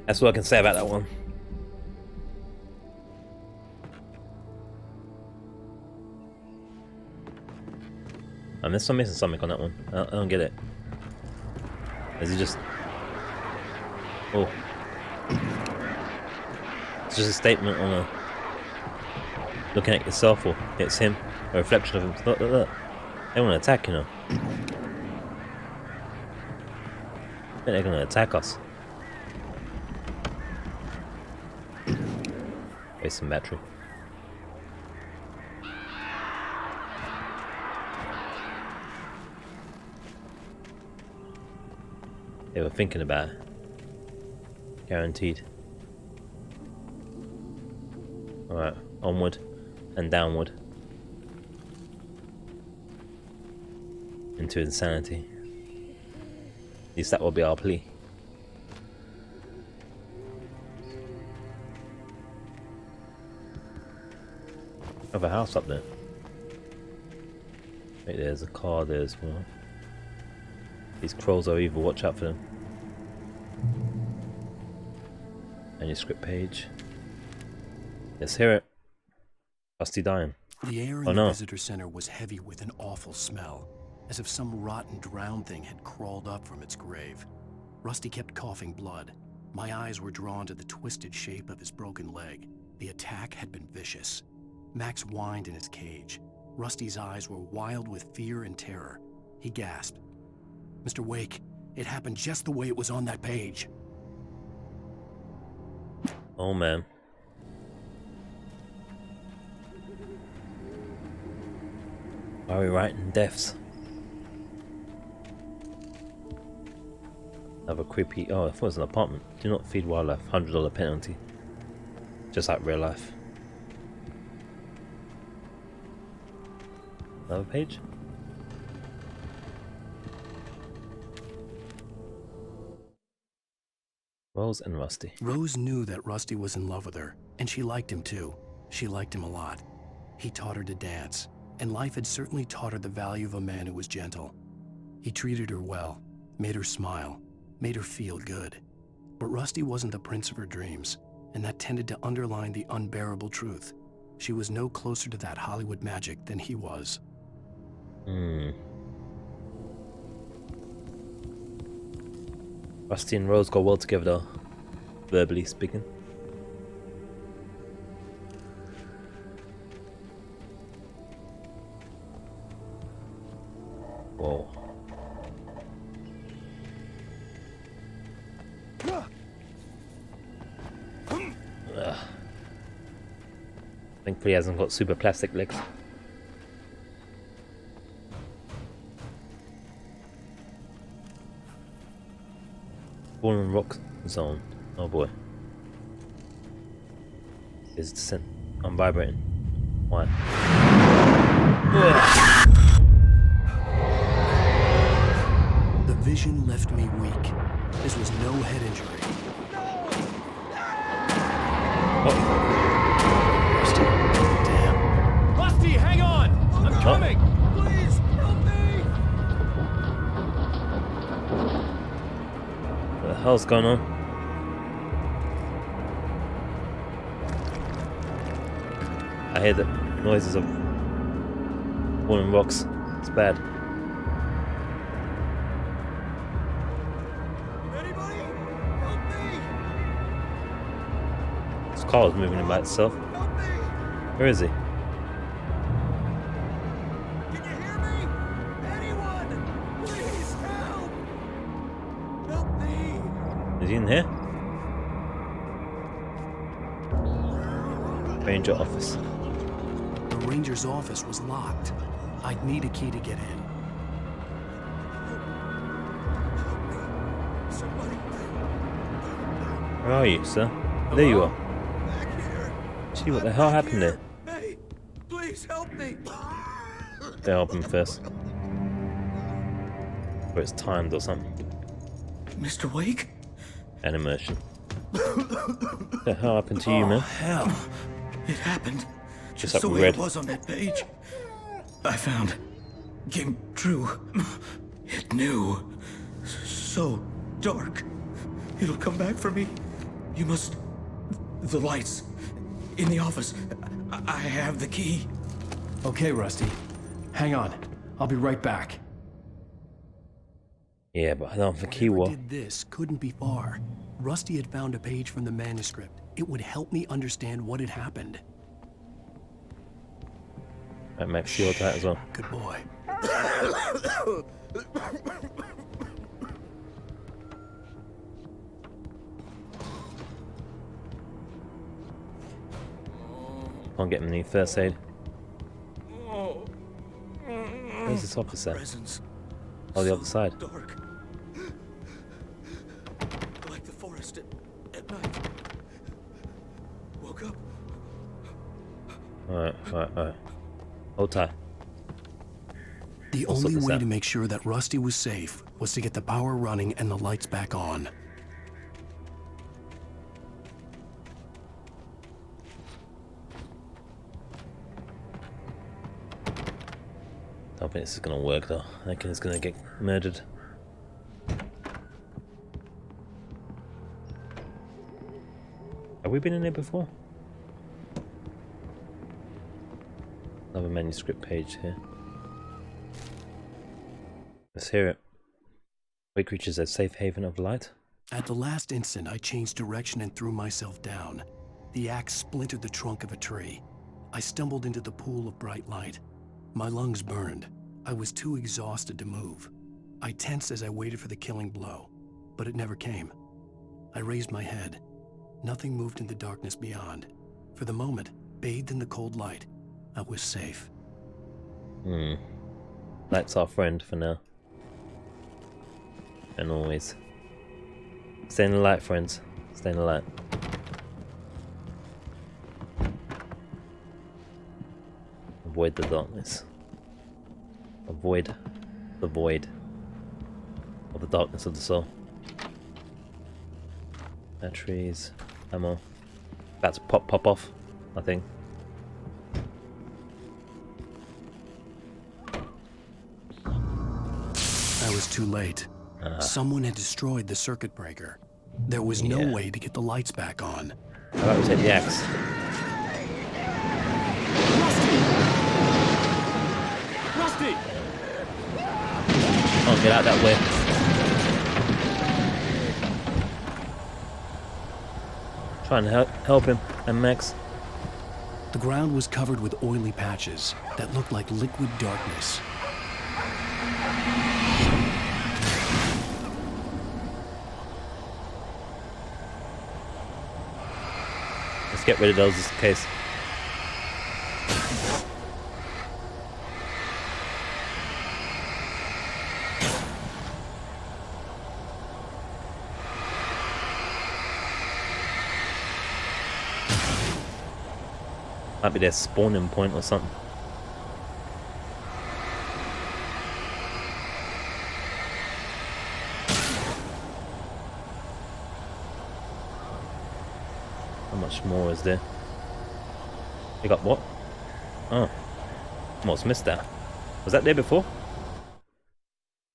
That's what I can say about that one. Unless I'm missing something on that one. I don't get it. Is he just... Oh. It's just a statement on a... Looking at yourself, or it's him. A reflection of him. Look, look, look. They want to attack, you know. I think they're going to attack us. Waste some battery. They were thinking about it. Guaranteed. Alright, onward and downward. Into insanity. At least that will be our plea. Have a house up there. Wait, there's a car there as well. These crows are evil, watch out for them. Manuscript page. Let's hear it. Rusty dying. The air in the visitor center was heavy with an awful smell, as if some rotten drowned thing had crawled up from its grave. Rusty kept coughing blood. My eyes were drawn to the twisted shape of his broken leg. The attack had been vicious. Max whined in his cage. Rusty's eyes were wild with fear and terror. He gasped. "Mr. Wake, it happened just the way it was on that page." Oh man. Why are we writing deaths? Another creepy... Oh, I thought it was an apartment. Do not feed wildlife. $100 penalty. Just like real life. Another page? Rose and Rusty. Rose knew that Rusty was in love with her, and she liked him too. She liked him a lot. He taught her to dance, and life had certainly taught her the value of a man who was gentle. He treated her well, made her smile, made her feel good. But Rusty wasn't the prince of her dreams, and that tended to underline the unbearable truth. She was no closer to that Hollywood magic than he was. Rusty and Rose go well together though, verbally speaking. Whoa. Ugh. Thankfully he hasn't got super plastic legs. Fallen rock zone. Oh boy. Is descent. I'm vibrating. Why? The vision left me weak. This was no head injury. Rusty. Damn. Rusty, hang on! I'm coming! Please, help me! What the hell's going on? I hear the noises of falling rocks. It's bad. Anybody? Help me! This car is moving in by itself. Where is he? Can you hear me? Anyone? Please help! Help me! Is he in here? Ranger office. The ranger's office was locked. I'd need a key to get in. Where are you, sir? Hello? There you are. Back here. Gee, what the hell happened there? Hey, please help me. They help him first. Or it's timed or something. Mr. Wake? And immersion. What the hell happened to you, man? Hell. It happened. Just Just the like way red. it was on that page. I found. Came true. It knew. So dark. It'll come back for me. You must. The lights. In the office. I have the key. Okay, Rusty. Hang on. I'll be right back. Yeah, but I don't think he will. Did this couldn't be far. Rusty had found a page from the manuscript. It would help me understand what had happened. Right, Max, see all that as well. Good boy. Can't get him any first aid. Where's this officer? Oh, the other side. Dark. Like the forest at night. Woke up. Alright. Hold tight. The I'll sort only this way out. to make sure that Rusty was safe was to get the power running and the lights back on. I don't think this is gonna work though. I reckon he's gonna get murdered. Have we been in here before? Another manuscript page here. Let's hear it. Wake reaches a safe haven of light. At the last instant, I changed direction and threw myself down. The axe splintered the trunk of a tree. I stumbled into the pool of bright light. My lungs burned. I was too exhausted to move. I tensed as I waited for the killing blow, but it never came. I raised my head. Nothing moved in the darkness beyond. For the moment, bathed in the cold light, I was safe. Light's our friend for now. And always. Stay in the light, friends. Stay in the light. Avoid the darkness. Avoid the void of the darkness of the soul. Batteries, ammo. About to pop off, I think. I was too late. Someone had destroyed the circuit breaker. There was no way to get the lights back on. How about we take the axe? Rusty! Oh, get out that way. Try and help him, and Max. The ground was covered with oily patches that looked like liquid darkness. Let's get rid of those just in case. Might be their spawning point or something. How much more is there? You got what? Oh. Almost missed that. Was that there before?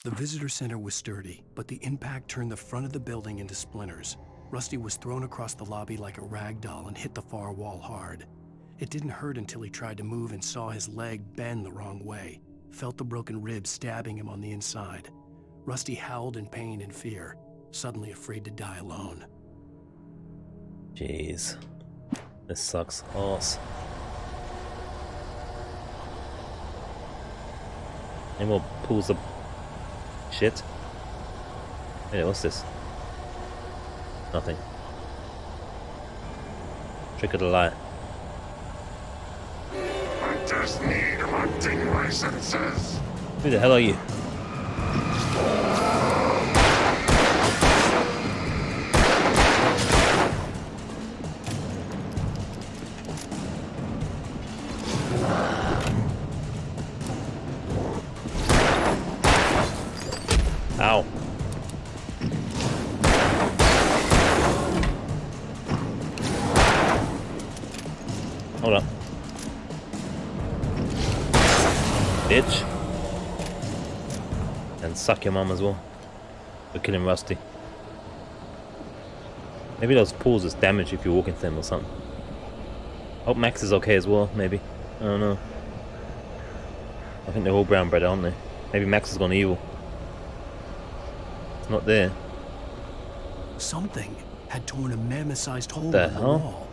The visitor center was sturdy, but the impact turned the front of the building into splinters. Rusty was thrown across the lobby like a rag doll and hit the far wall hard. It didn't hurt until he tried to move and saw his leg bend the wrong way, felt the broken ribs stabbing him on the inside. Rusty howled in pain and fear, suddenly afraid to die alone. Jeez. This sucks ass. Any more pools of shit? Hey, what's this? Nothing. Trick of the light. just need hunting licenses. Who the hell are you? Ow. Hold up. Bitch. And suck your mum as well. For killing Rusty. Maybe those pools just damage if you walk into them or something. Hope Max is okay as well, maybe. I don't know. I think they're all brown bread, aren't they? Maybe Max has gone evil. It's not there. Something had torn a mammoth-sized hole in The the hell? wall.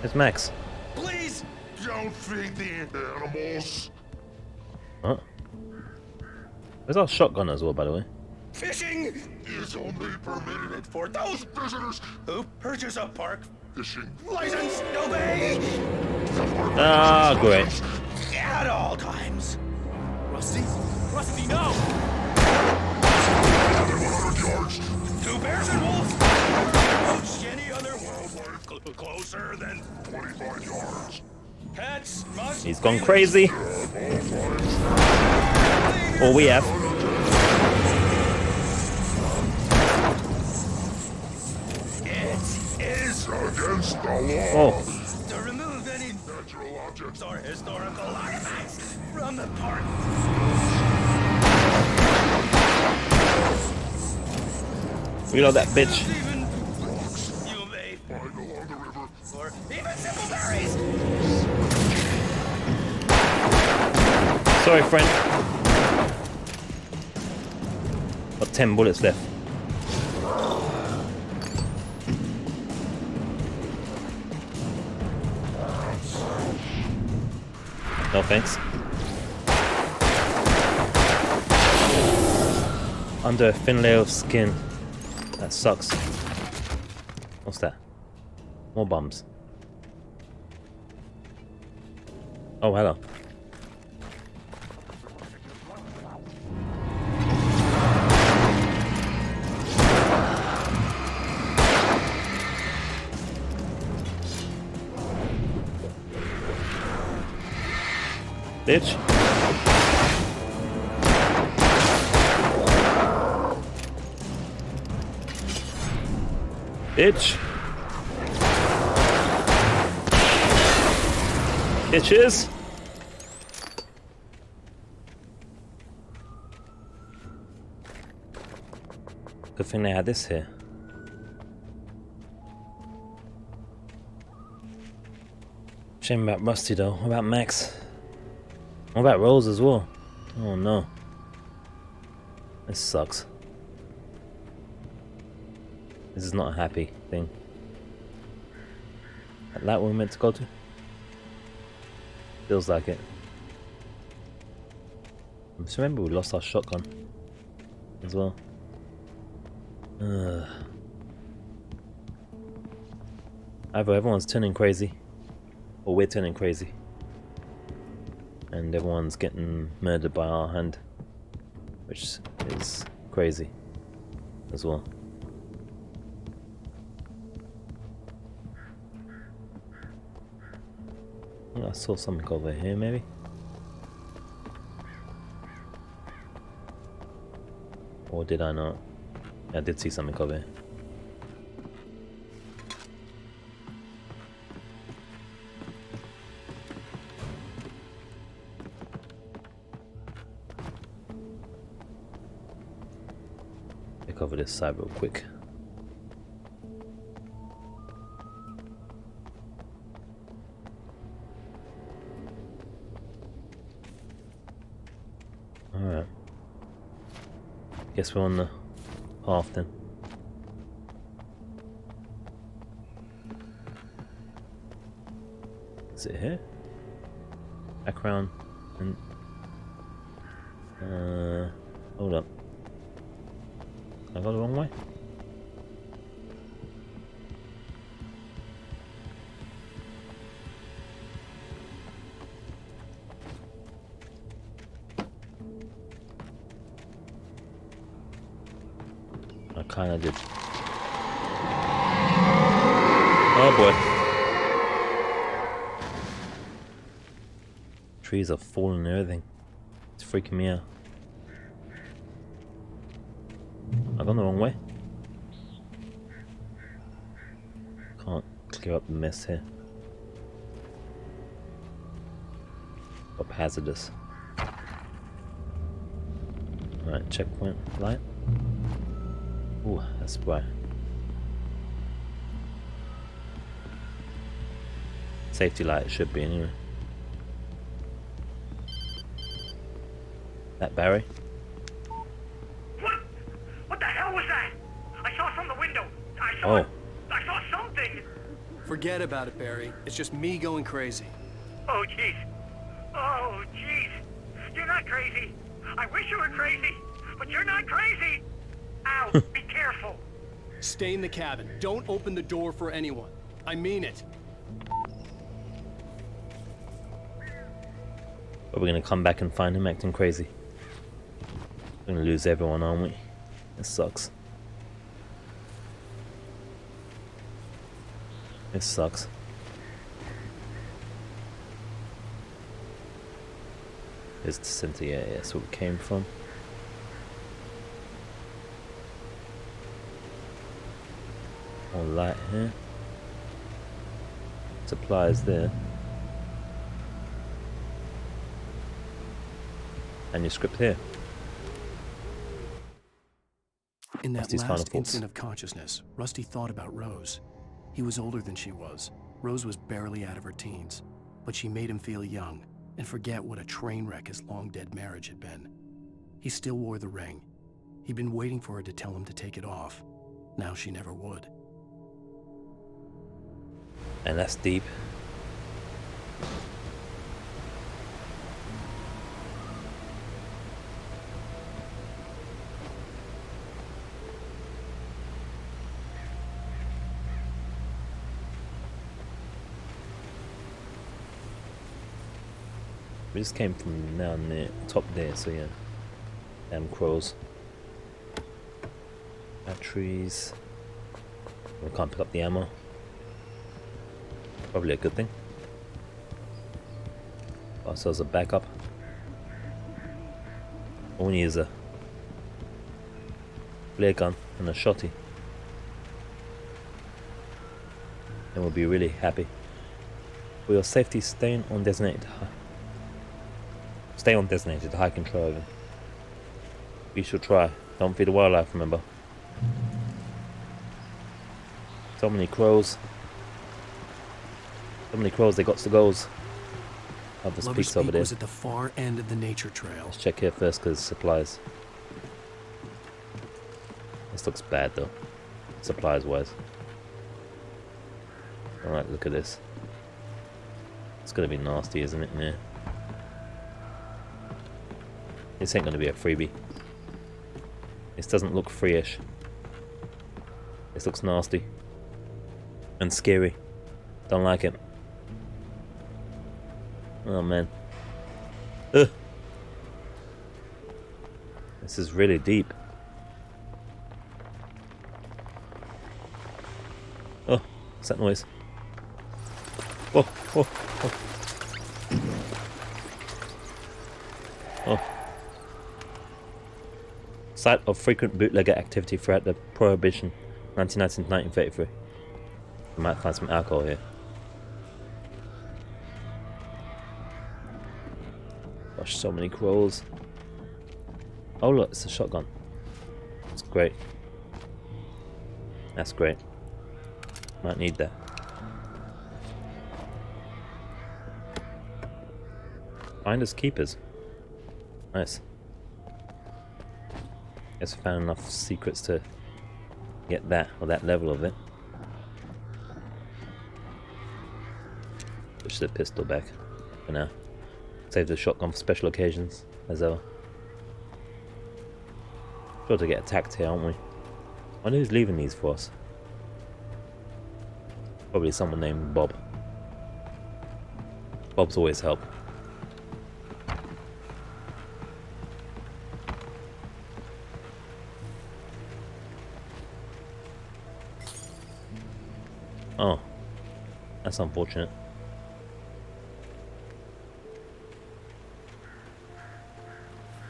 It's Max. Please don't feed the animals. What? Where's our shotgun as well, by the way? Fishing is only permitted for those visitors who purchase a park fishing license. Obey Ah, great. at all times. Rusty? Rusty, no! 100 yards. 2 bears and wolves? Approach any other wildlife closer than 25 yards. Cats must He's gone crazy. All we have. It is against the law. Oh. To remove any natural objects or historical artifacts from the park. Reload that bitch. You may find along the river or even simple berries. Sorry, friend. Got 10 bullets left. No thanks. Under a thin layer of skin. That sucks. What's that? More bombs. Oh, hello. Bitch. Bitch. Bitches. Good thing they had this here. Shame about Rusty though. What about Max? What about Rose as well? Oh no. This sucks. This is not a happy thing. That we're meant to go to? Feels like it. Just remember we lost our shotgun as well. Either everyone's turning crazy or we're turning crazy. And everyone's getting murdered by our hand, which is crazy as well. I think I saw something over here, maybe. Or did I not? Yeah, I did see something over here. Over this side real quick. Alright. Guess we're on the path then. Is it here? Back around and hold up. I go the wrong way? Kinda did. Oh boy. Trees are falling and everything. It's freaking me out. I've gone the wrong way. Can't clear up the mess here. Up hazardous. Alright, checkpoint light. Ooh, that's bright. Safety light should be anyway. That Barry? What the hell was that? I saw from the window. I saw something. Forget about it, Barry. It's just me going crazy. Oh, jeez. Oh, jeez. You're not crazy. I wish you were crazy, but you're not crazy. Ow, be careful. Stay in the cabin. Don't open the door for anyone. I mean it. But we're gonna come back and find him acting crazy. We're gonna lose everyone, aren't we? It sucks. It sucks. Here's the center, yeah, that's where we came from. All light here. Supplies there. Manuscript here. In that Rusty's last final instant of consciousness, Rusty thought about Rose. He was older than she was. Rose was barely out of her teens, but she made him feel young and forget what a train wreck his long-dead marriage had been. He still wore the ring. He'd been waiting for her to tell him to take it off. Now she never would. And that's deep. We just came from down there, top there, so yeah. Damn crows. Batteries. We can't pick up the ammo. Probably a good thing. Got ourselves a backup. All we need is a flare gun and a shotty. And we'll be really happy. For your safety, stay on designated high control over. We shall try. Don't feed the wildlife, remember. So many crows. So many crows, they got to goes. Oh, there's Lover's peaks over Peak there. was at the far end of the nature trail. Let's check here first because supplies. This looks bad though, supplies wise. Alright, look at this. It's gonna be nasty, isn't it? Yeah. This ain't gonna be a freebie. This doesn't look free-ish. This looks nasty. And scary. Don't like it. Oh man. Ugh. This is really deep. Oh, what's that noise? Oh, oh, oh. Oh. Site of frequent bootlegger activity throughout the Prohibition, 1919 to 1933. We might find some alcohol here. Gosh, so many crows. Oh look, it's a shotgun. That's great. That's great. Might need that. Finders keepers. Nice. Guess we found enough secrets to get that, or that level of it. Push the pistol back for now. Save the shotgun for special occasions, as ever. Sure to get attacked here, aren't we? I wonder who's leaving these for us. Probably someone named Bob. Bob's always help. Oh, that's unfortunate.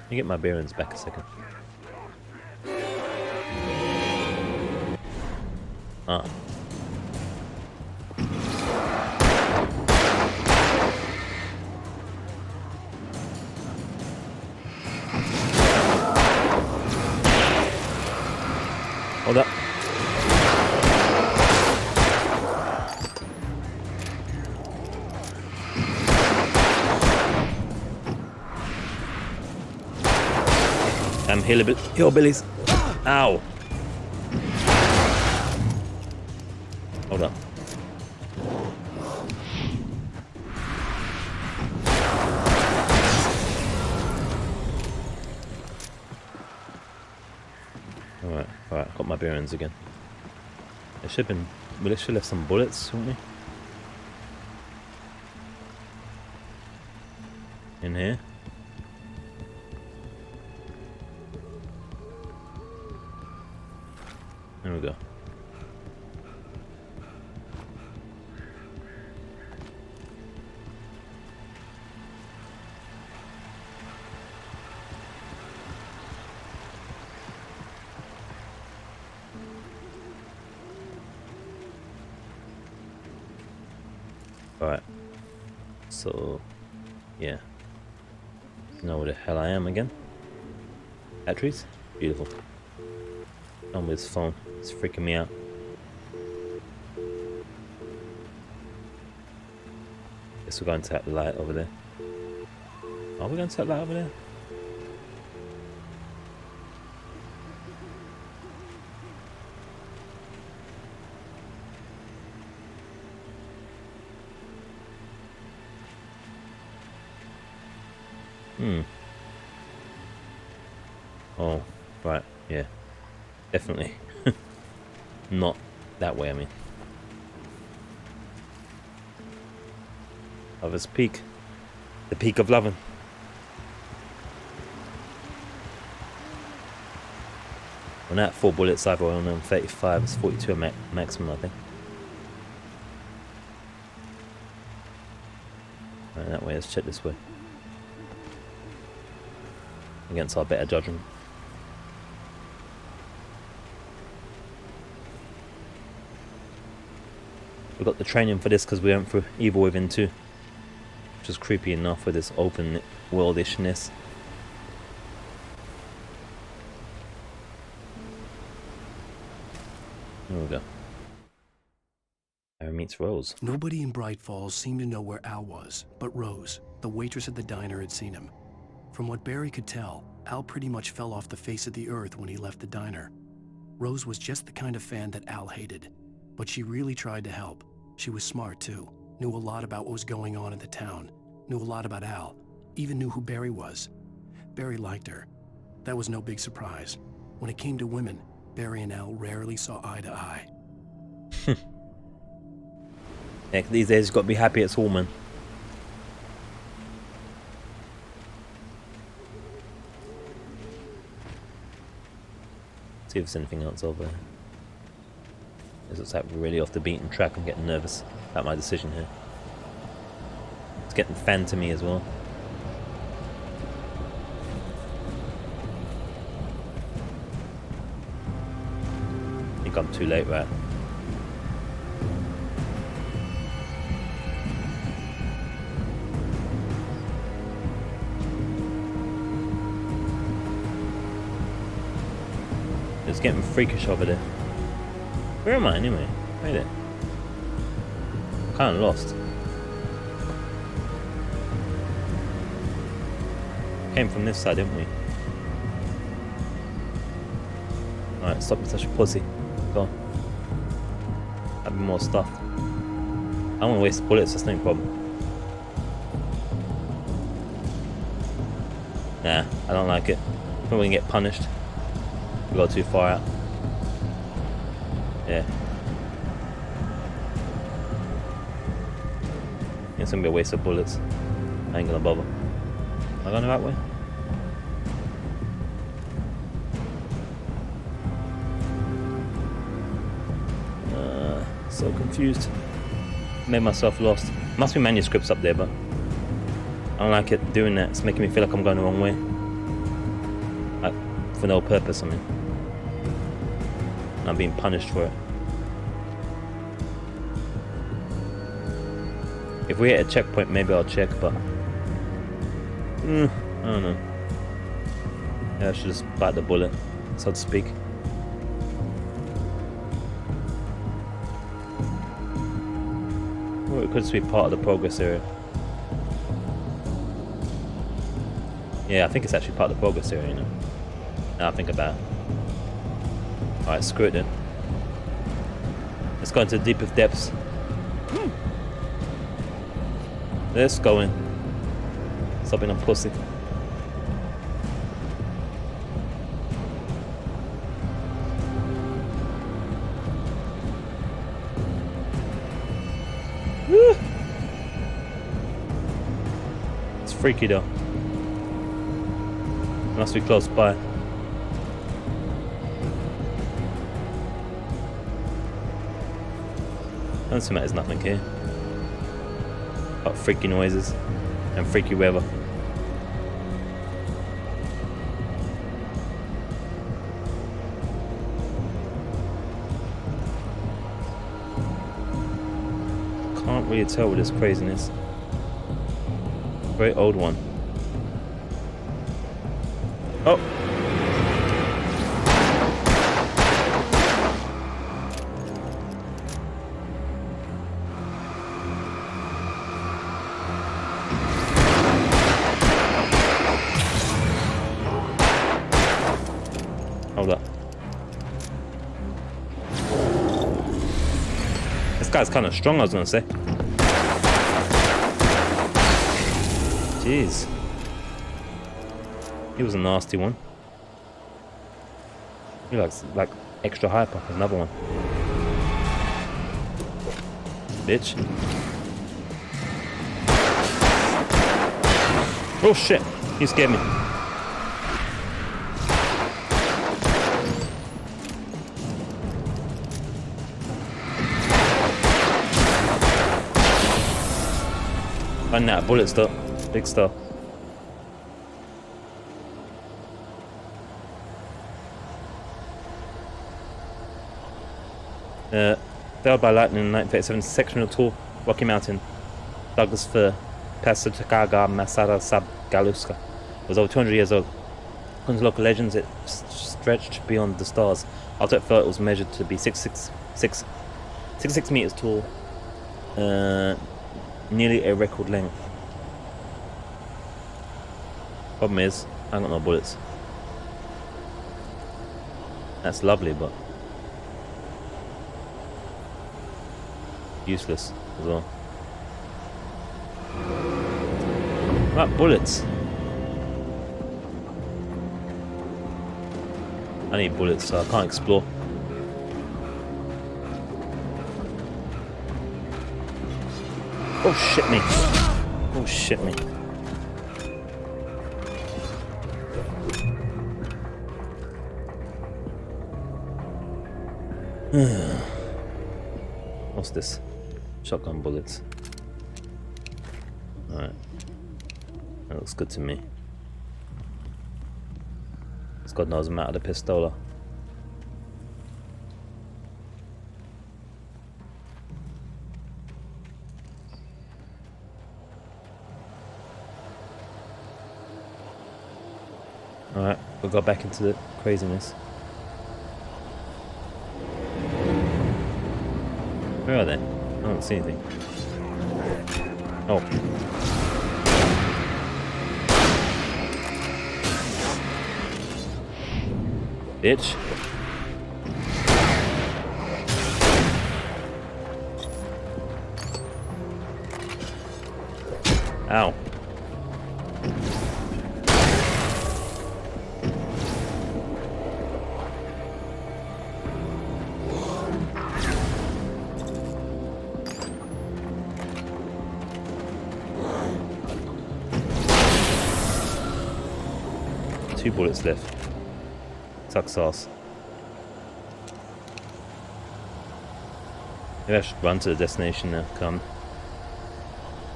Let me get my bearings back a second. Ah. Hold up. Hillbillies. Ow. Hold up. Alright, got my bearings again. It should have been. We should have left some bullets, shouldn't we? In here. There we go. Alright. So, yeah. Know where the hell I am again. Batteries? Beautiful. On with his phone. It's freaking me out. Guess we're going to that light over there. Are we going to that light over there? Oh, right, yeah. Definitely. Not that way, I mean. Lover's Peak. The peak of loving. On that 4 bullets I've on them 35, it's 42 maximum, I think. Right, that way, let's check this way. Against our better judgment. We got the training for this because we went through Evil Within 2, which was creepy enough with this open worldishness. There we go. Harry meets Rose. Nobody in Bright Falls seemed to know where Al was, but Rose, the waitress at the diner, had seen him. From what Barry could tell, Al pretty much fell off the face of the earth when he left the diner. Rose was just the kind of fan that Al hated, but she really tried to help. She was smart too, knew a lot about what was going on in the town, knew a lot about Al, even knew who Barry was. Barry liked her. That was no big surprise. When it came to women, Barry and Al rarely saw eye to eye. Yeah, these days you've got to be happy it's all, man. See if there's anything else over there. This looks like really off the beaten track. I'm getting nervous about my decision here. It's getting fan to me as well. I think I'm too late, right? It's getting freakish over there. Where am I anyway? Wait there. I'm kind of lost. Came from this side, didn't we? Alright, stop being such a pussy. Go on. Have more stuff. I don't want to waste bullets, that's no problem. Nah, I don't like it. I think we're gonna get punished. We got too far out. Yeah. It's gonna be a waste of bullets. I ain't gonna bother. Am I going the right way? So confused. Made myself lost. Must be manuscripts up there, but I don't like it doing that. It's making me feel like I'm going the wrong way. Like, for no purpose, I mean. And I'm being punished for it. If we're at a checkpoint, maybe I'll check, but I don't know. Yeah, I should just bite the bullet, so to speak. Or it could just be part of the progress area. Yeah, I think it's actually part of the progress area, you know. Now I think about it. Alright, screw it then. Let's go into the deepest depths. Let's go in. Stop being a pussy. Woo! It's freaky though. Must be close by. Don't seem like there's nothing here. But freaky noises and freaky weather. Can't really tell with this craziness. Very old one. Oh! Hold up. This guy's kind of strong, I was gonna say. Jeez. He was a nasty one. He looks like extra hyper. Another one. Bitch. Oh shit! You scared me. Running out of bullets though. Big stuff. Failed by lightning in 1937, section of tall Rocky Mountain, Douglas Fir, Pasatakaga Masada Sab Galuska, was over 200 years old. According to local legends, it stretched beyond the stars. After it fell, it was measured to be 66 meters tall, nearly a record length. Problem is, I got no bullets. That's lovely, but useless as well. Right, bullets. I need bullets, so I can't explore. Oh shit me. Oh shit me. What's this? Shotgun bullets. Alright. That looks good to me. God knows I'm out of the pistola. Alright, we'll go back into the craziness. Where are they? I don't see anything. Oh. Bitch. Ow. Two bullets left. Sucks sauce. Maybe I should run to the destination now. Come.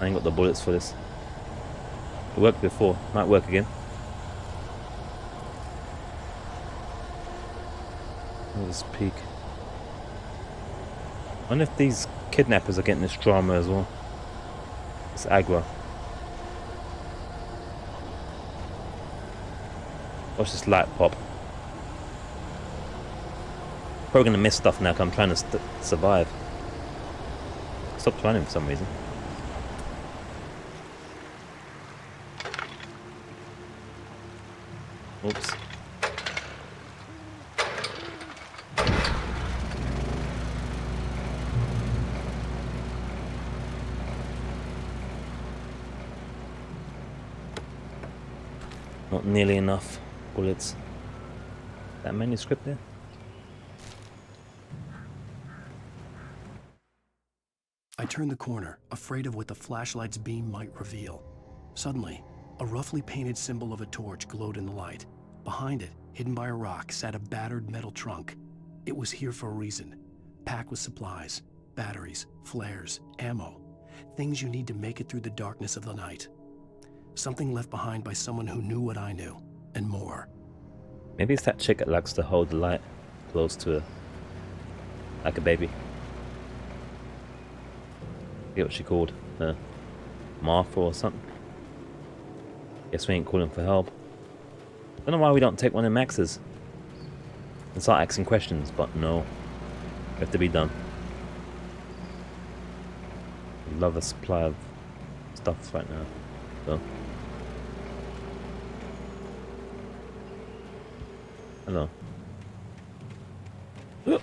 I ain't got the bullets for this. It worked before. Might work again. Let's peek. I wonder if these kidnappers are getting this drama as well. It's aggro. Watch this light pop. Probably gonna miss stuff now because I'm trying to survive. Stopped running for some reason. Oops. Not nearly enough bullets. That manuscript there? I turned the corner, afraid of what the flashlight's beam might reveal. Suddenly, a roughly painted symbol of a torch glowed in the light. Behind it, hidden by a rock, sat a battered metal trunk. It was here for a reason, packed with supplies, batteries, flares, ammo, things you need to make it through the darkness of the night. Something left behind by someone who knew what I knew, and more. Maybe it's that chick that likes to hold the light close to her, like a baby. I forget what she called her, Martha or something. Guess we ain't calling for help. Don't know why we don't take one of Max's and start asking questions, but no, we have to be done. I love a supply of stuff right now, so. Hello. Ugh.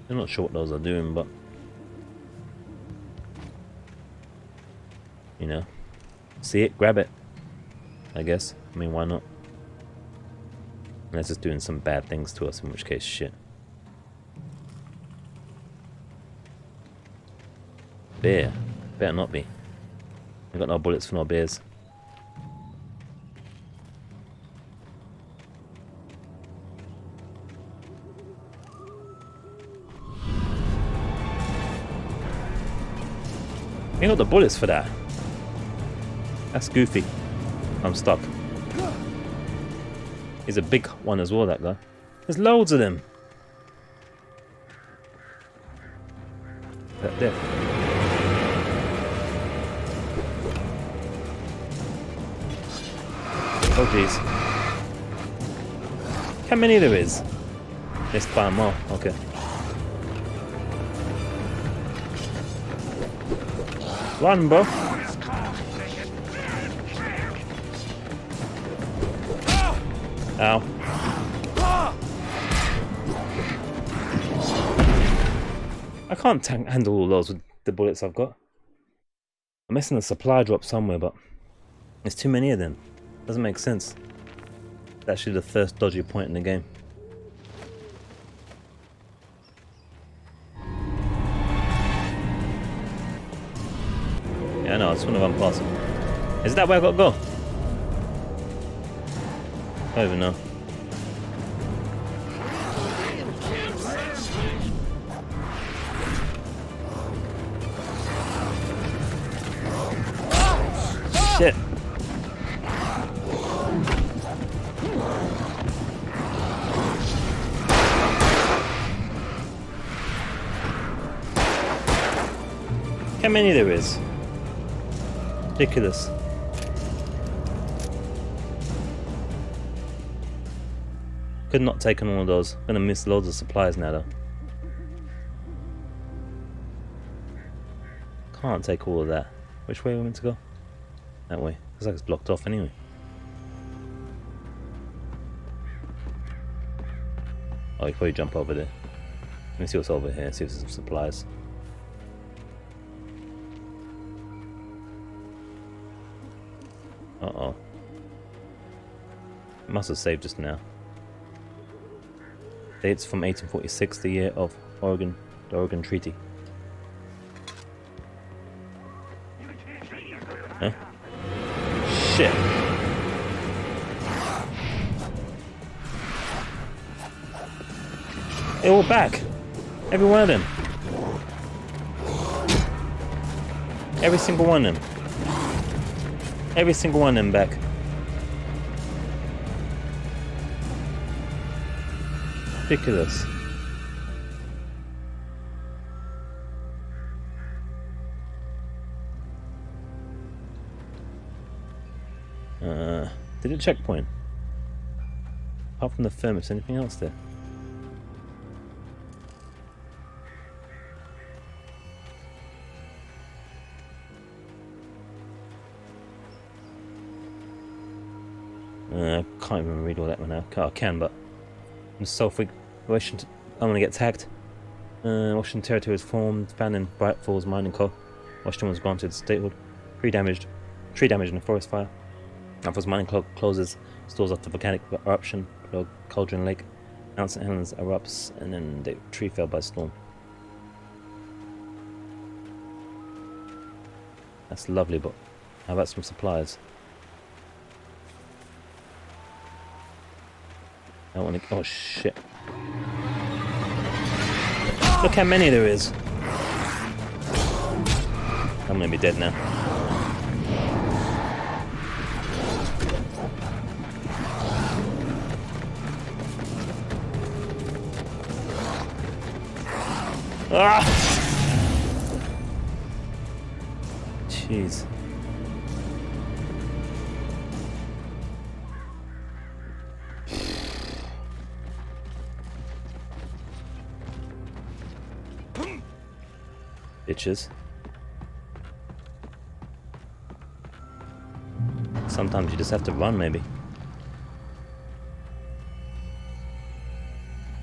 I'm not sure what those are doing, but you know, see it, grab it, I guess. I mean, why not? Unless it's doing some bad things to us, in which case, shit. Beer. Better not be. I've got no bullets for no beers. I ain't got the bullets for that. That's goofy. I'm stuck. He's a big one as well, that guy. There's loads of them. That there. Oh jeez. How many there is? Missed by a mile. Okay. Run, bro. Ow. I can't handle all those with the bullets I've got. I'm missing a supply drop somewhere, but there's too many of them. Doesn't make sense. It's actually the first dodgy point in the game. Yeah, I know, I just want to run past it. Is that where I got to go? I don't even know. Shit. How many there is? Ridiculous. Could not take on all of those. Gonna miss loads of supplies now though. Can't take all of that. Which way are we meant to go? That way. Looks like it's blocked off anyway. Oh, you probably jump over there. Let me see what's over here, see if there's some supplies. Uh-oh. It must have saved just now. Dates from 1846, the year of the Oregon Treaty. Huh? Shit. They're all back. Every one of them. Every single one of them. Every single one of them back. Ridiculous. Did it checkpoint? Apart from the thermos, anything else there? I can't even read all that one now. I can, but I'm Washington. I'm gonna get tagged. Washington Territory was formed, found in Bright Falls mining coal. Washington was granted statehood. Tree damage in a forest fire. Alpha's mining coal closes, stores after volcanic eruption. Cauldron Lake, Mount St. Helens erupts, and then the tree fell by storm. That's lovely, but how about some supplies? I want to. Oh shit! Look how many there is. I'm gonna be dead now. Ah! Jeez. Bitches. Sometimes you just have to run, maybe.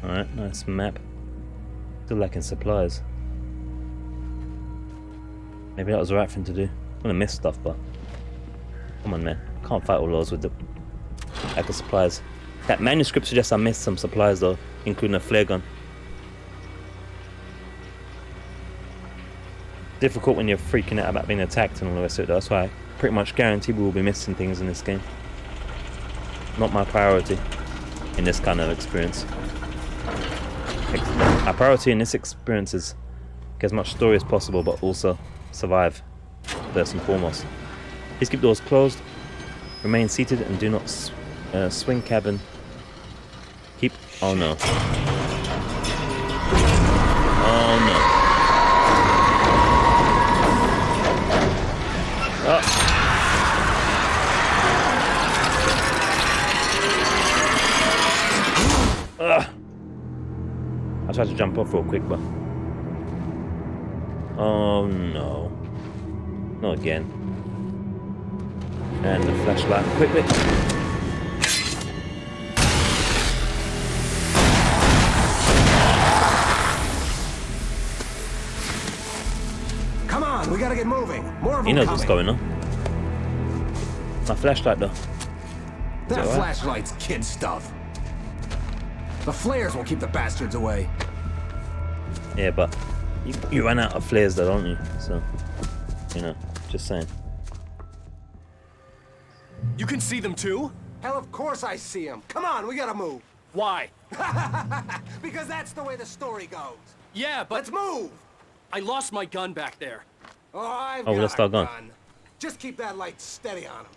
Alright, nice map. Still lacking supplies. Maybe that was the right thing to do. I'm gonna miss stuff, but come on, man. Can't fight all those with the lack of supplies. That manuscript suggests I missed some supplies though, including a flare gun. Difficult when you're freaking out about being attacked and all the rest of it. That's why I pretty much guarantee we will be missing things in this game. Not my priority in this kind of experience. My priority in this experience is get as much story as possible, but also survive first and foremost. Please keep doors closed, remain seated, and do not swing cabin. Keep. Oh no. Oh no. Oh. Ugh. I tried to jump off real quick, but oh no, not again. And the flashlight, quickly. Come on, we gotta get moving. More of them. He knows coming. what's going on. My flashlight though. That right? flashlight's kid stuff. The flares will keep the bastards away. Yeah, but you run out of flares though, don't you? So, you know, just saying. You can see them too? Hell, of course I see them. Come on, we gotta move. Why? Because that's the way the story goes. Yeah, but... Let's move! I lost my gun back there. Oh, I've Oh, got let's a start going. gun. Just keep that light steady on him.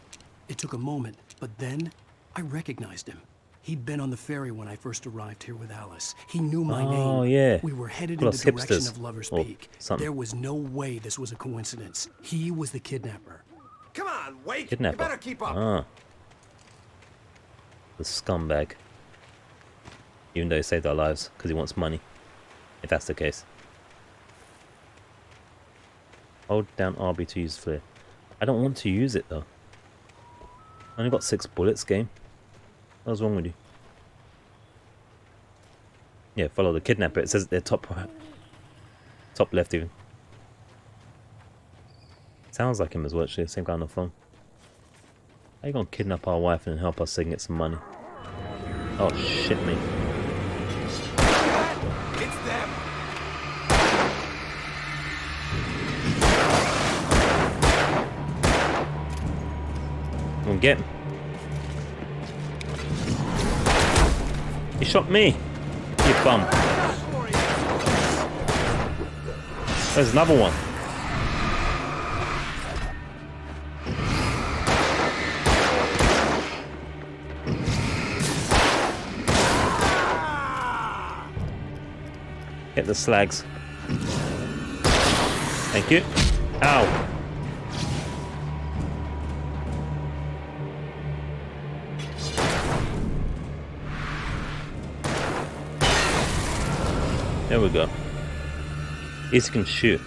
It took a moment, but then I recognized him. He'd been on the ferry when I first arrived here with Alice. He knew my name. Oh yeah. We were headed Well, in the hipsters direction of Lover's or Peak. something. There was no way this was a coincidence. He was the kidnapper. Come on, wait. Kidnapper. You better keep up. Ah. The scumbag. Even though he saved our lives because he wants money. If that's the case. Hold down RB to use flare. I don't want to use it though. I only got 6 bullets, game. What's wrong with you? Yeah, follow the kidnapper. It says at the top right. Top left even. Sounds like him as well, actually. Same guy on the phone. How you gonna kidnap our wife and help us so we can get some money? Oh shit me. It's them. Come on, get him. He shot me. You bum. There's another one. Get the slags. Thank you. Ow. There we go. At least you can shoot.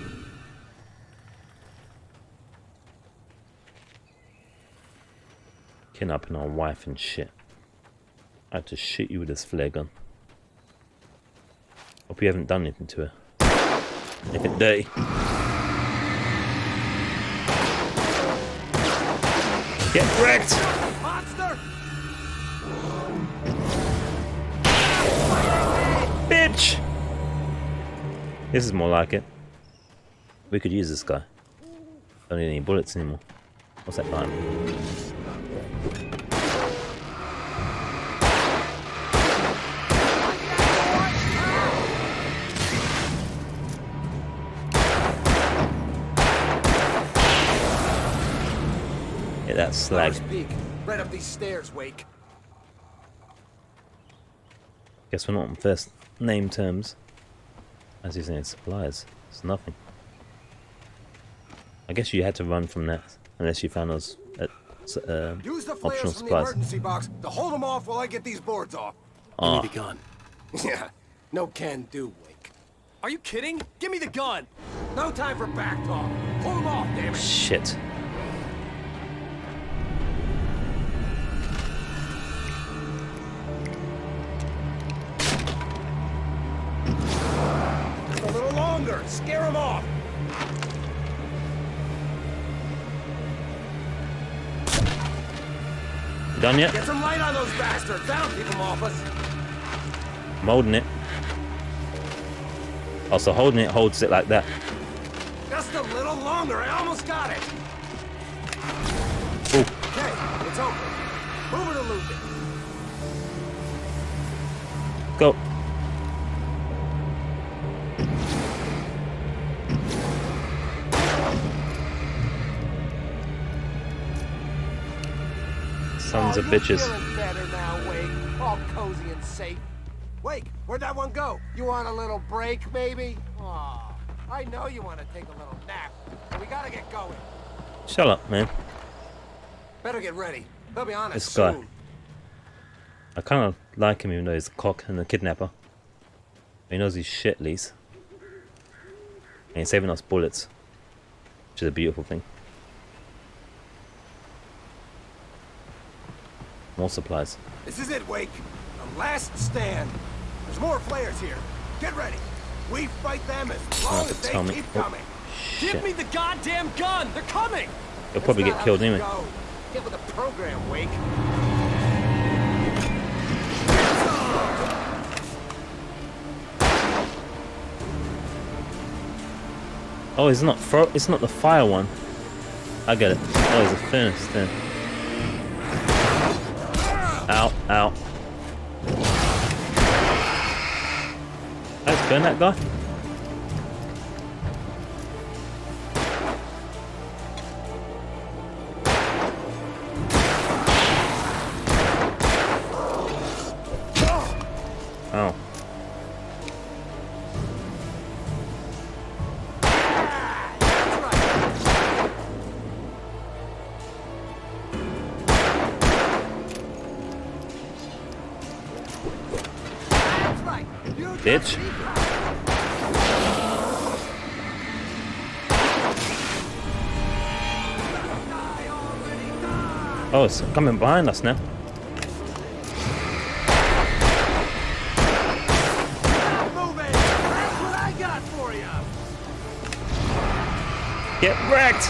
Kidnapping our wife and shit. I had to shoot you with this flare gun. Hope you haven't done anything to her. Anything dirty. Get wrecked! Monster! Bitch! This is more like it. We could use this guy. Don't need any bullets anymore. What's that line? Hit that slag. Peak. Right up these stairs, Wake. Guess we're not on first name terms. As he's saying, supplies. It's nothing. I guess you had to run from that unless you found us at Use the optional flares from the supplies. emergency box to hold them off while I get these boards off. Ah. Give me the gun. Yeah, no can do, Wake. Are you kidding? Give me the gun. No time for back talk. Pull them off, damn it. Shit. Just a little longer. Scare them off. Done yet? Get some light on those bastards. That'll keep them off us. I'm holding it. Also, holding it holds it like that. Just a little longer. I almost got it. Ooh. Okay, it's open. Move it or lose it. Go. Sons of bitches. Feeling better now, Wake. All cozy and safe. Wake, where'd that one go? You want a little break, maybe? Aw, I know you want to take a little nap, but we gotta get going. Shut up, man. Better get ready. They'll be on us This guy. soon. I kind of like him even though he's a cock and a kidnapper. He knows his shit, at least. And he's saving us bullets. Which is a beautiful thing. More supplies. This is it, Wake. The last stand. There's more flares here. Get ready. We fight them as long as they keep coming. Shit. Give me the goddamn gun! They're coming! He'll probably get killed anyway. Go. Get with the program, Wake. Oh, it's not the fire one. I get it. Oh, it's a furnace then. Ow, ow. Let's burn that guy. Oh. Bitch. Oh, it's coming behind us now. Get wrecked!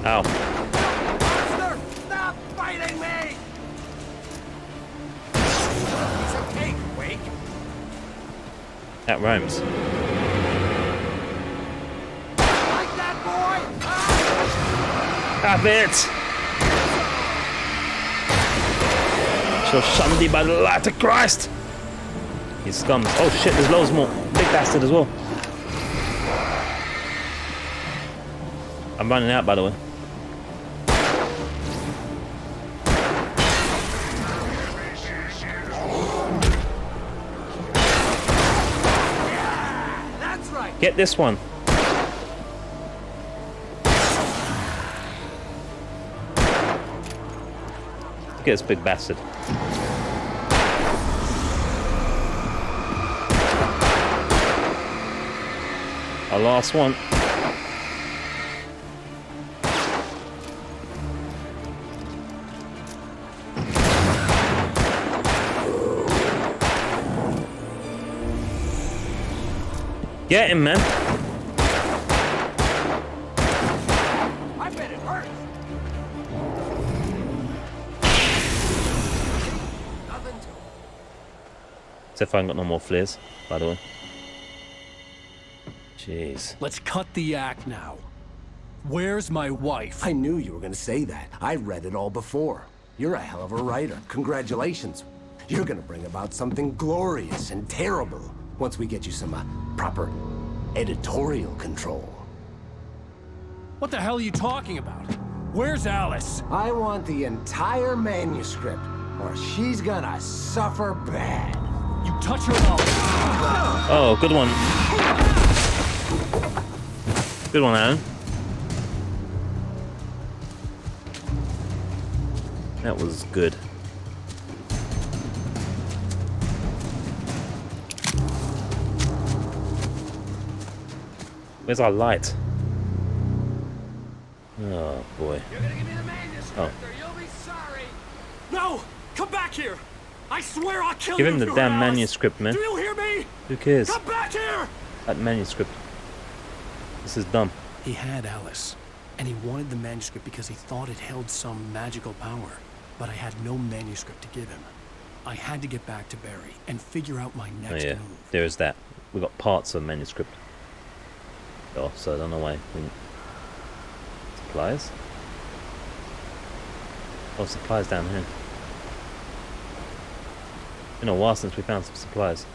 Ow. Monster, stop fighting me! Piece of cake, Wake. That rhymes. Like that, boy! Have it! Shall shun thee by the light of Christ! He scums. Oh shit, there's loads more. Big bastard as well. I'm running out, by the way. That's right. Get this one. Get this big bastard. Our last one. Get him, man. I bet it hurts. Nothing to it. As if I ain't got no more flares, by the way. Jeez. Let's cut the act now. Where's my wife? I knew you were gonna say that. I read it all before. You're a hell of a writer. Congratulations. You're gonna bring about something glorious and terrible once we get you some proper editorial control. What the hell are you talking about? Where's Alice? I want the entire manuscript, or she's gonna suffer bad. You touch her now. Oh, good one. Good one, Alan. That was good. Where's our light? Oh boy. You're gonna give me the manuscript, or you'll be sorry. No! Come back here! I swear I'll kill Give you him the if damn you're Alice. manuscript, man. Do you hear me? Who cares? Come back here! That manuscript. This is dumb. He had Alice, and he wanted the manuscript because he thought it held some magical power. But I had no manuscript to give him. I had to get back to Barry and figure out my next Oh yeah, move. there is that. We got parts of a manuscript. Oh, so I don't know why. Supplies? Oh, supplies down here. Been a while since we found some supplies.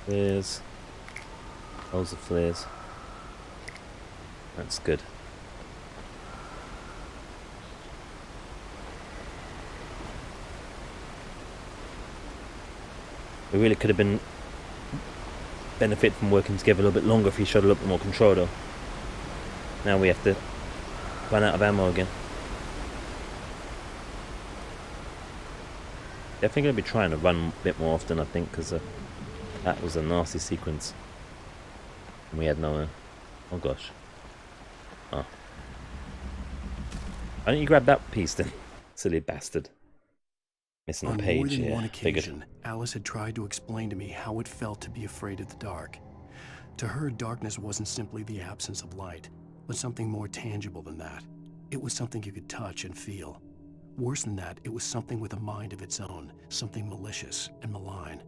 Flares. Loads of flares. That's good. We really could have been benefit from working together a little bit longer if he showed a little bit more control though. Now we have to run out of ammo again. Definitely going to be trying to run a bit more often, I think, because that was a nasty sequence. And we had no... oh gosh. Oh. Why don't you grab that piece then? Silly bastard. Missing a On page more than here. one occasion, Alice had tried to explain to me how it felt to be afraid of the dark. To her, darkness wasn't simply the absence of light, but something more tangible than that. It was something you could touch and feel. Worse than that, it was something with a mind of its own, something malicious and malign.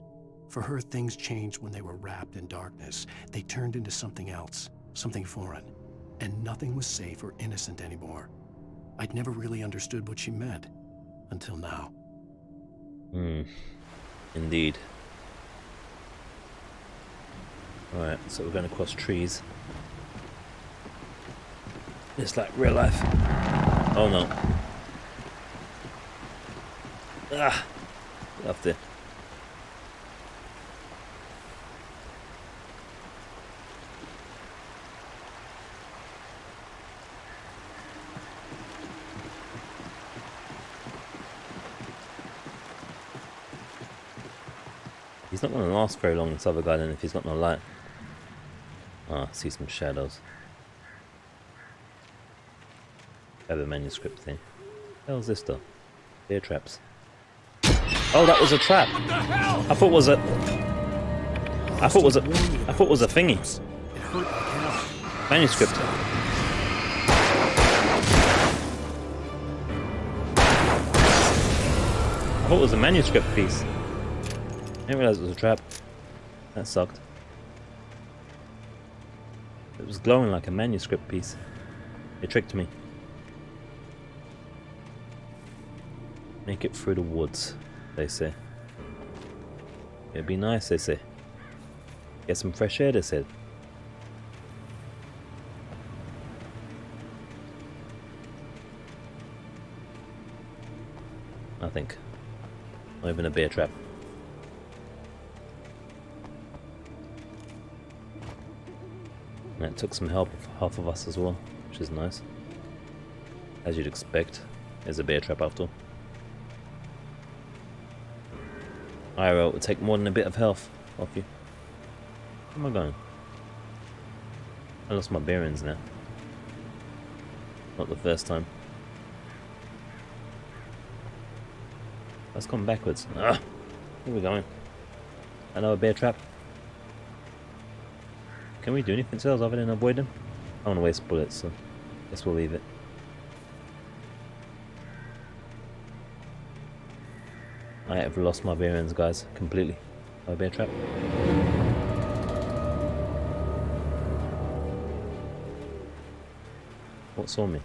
For her, things changed when they were wrapped in darkness. They turned into something else, something foreign, and nothing was safe or innocent anymore. I'd never really understood what she meant, until now. Indeed. Alright, so we're going to cross trees. It's like real life. Oh no. Ah! Up there. He's not going to last very long, this other guy, then, if he's got no light. Ah, I see some shadows. Have a manuscript thing. What the hell is this though? Bear traps. Oh, that was a trap. I thought it was a. I thought it was a thingy. Manuscript. thought it was a manuscript piece. I didn't realize it was a trap. That sucked. It was glowing like a manuscript piece. It tricked me. Make it through the woods, they say. It'd be nice, they say. Get some fresh air, they said. Nothing. Not even a bear trap. And it took some help of half of us as well, which is nice. As you'd expect, there's a bear trap after all. IRL would take more than a bit of health off you. Where am I going? I lost my bearings now. Not the first time. Let's come backwards. Ah! Where are we going? Another bear trap. Can we do anything else other than avoid them? I don't want to waste bullets, so I guess we'll leave it. I have lost my bearings, guys, completely. A bear trap. What saw me?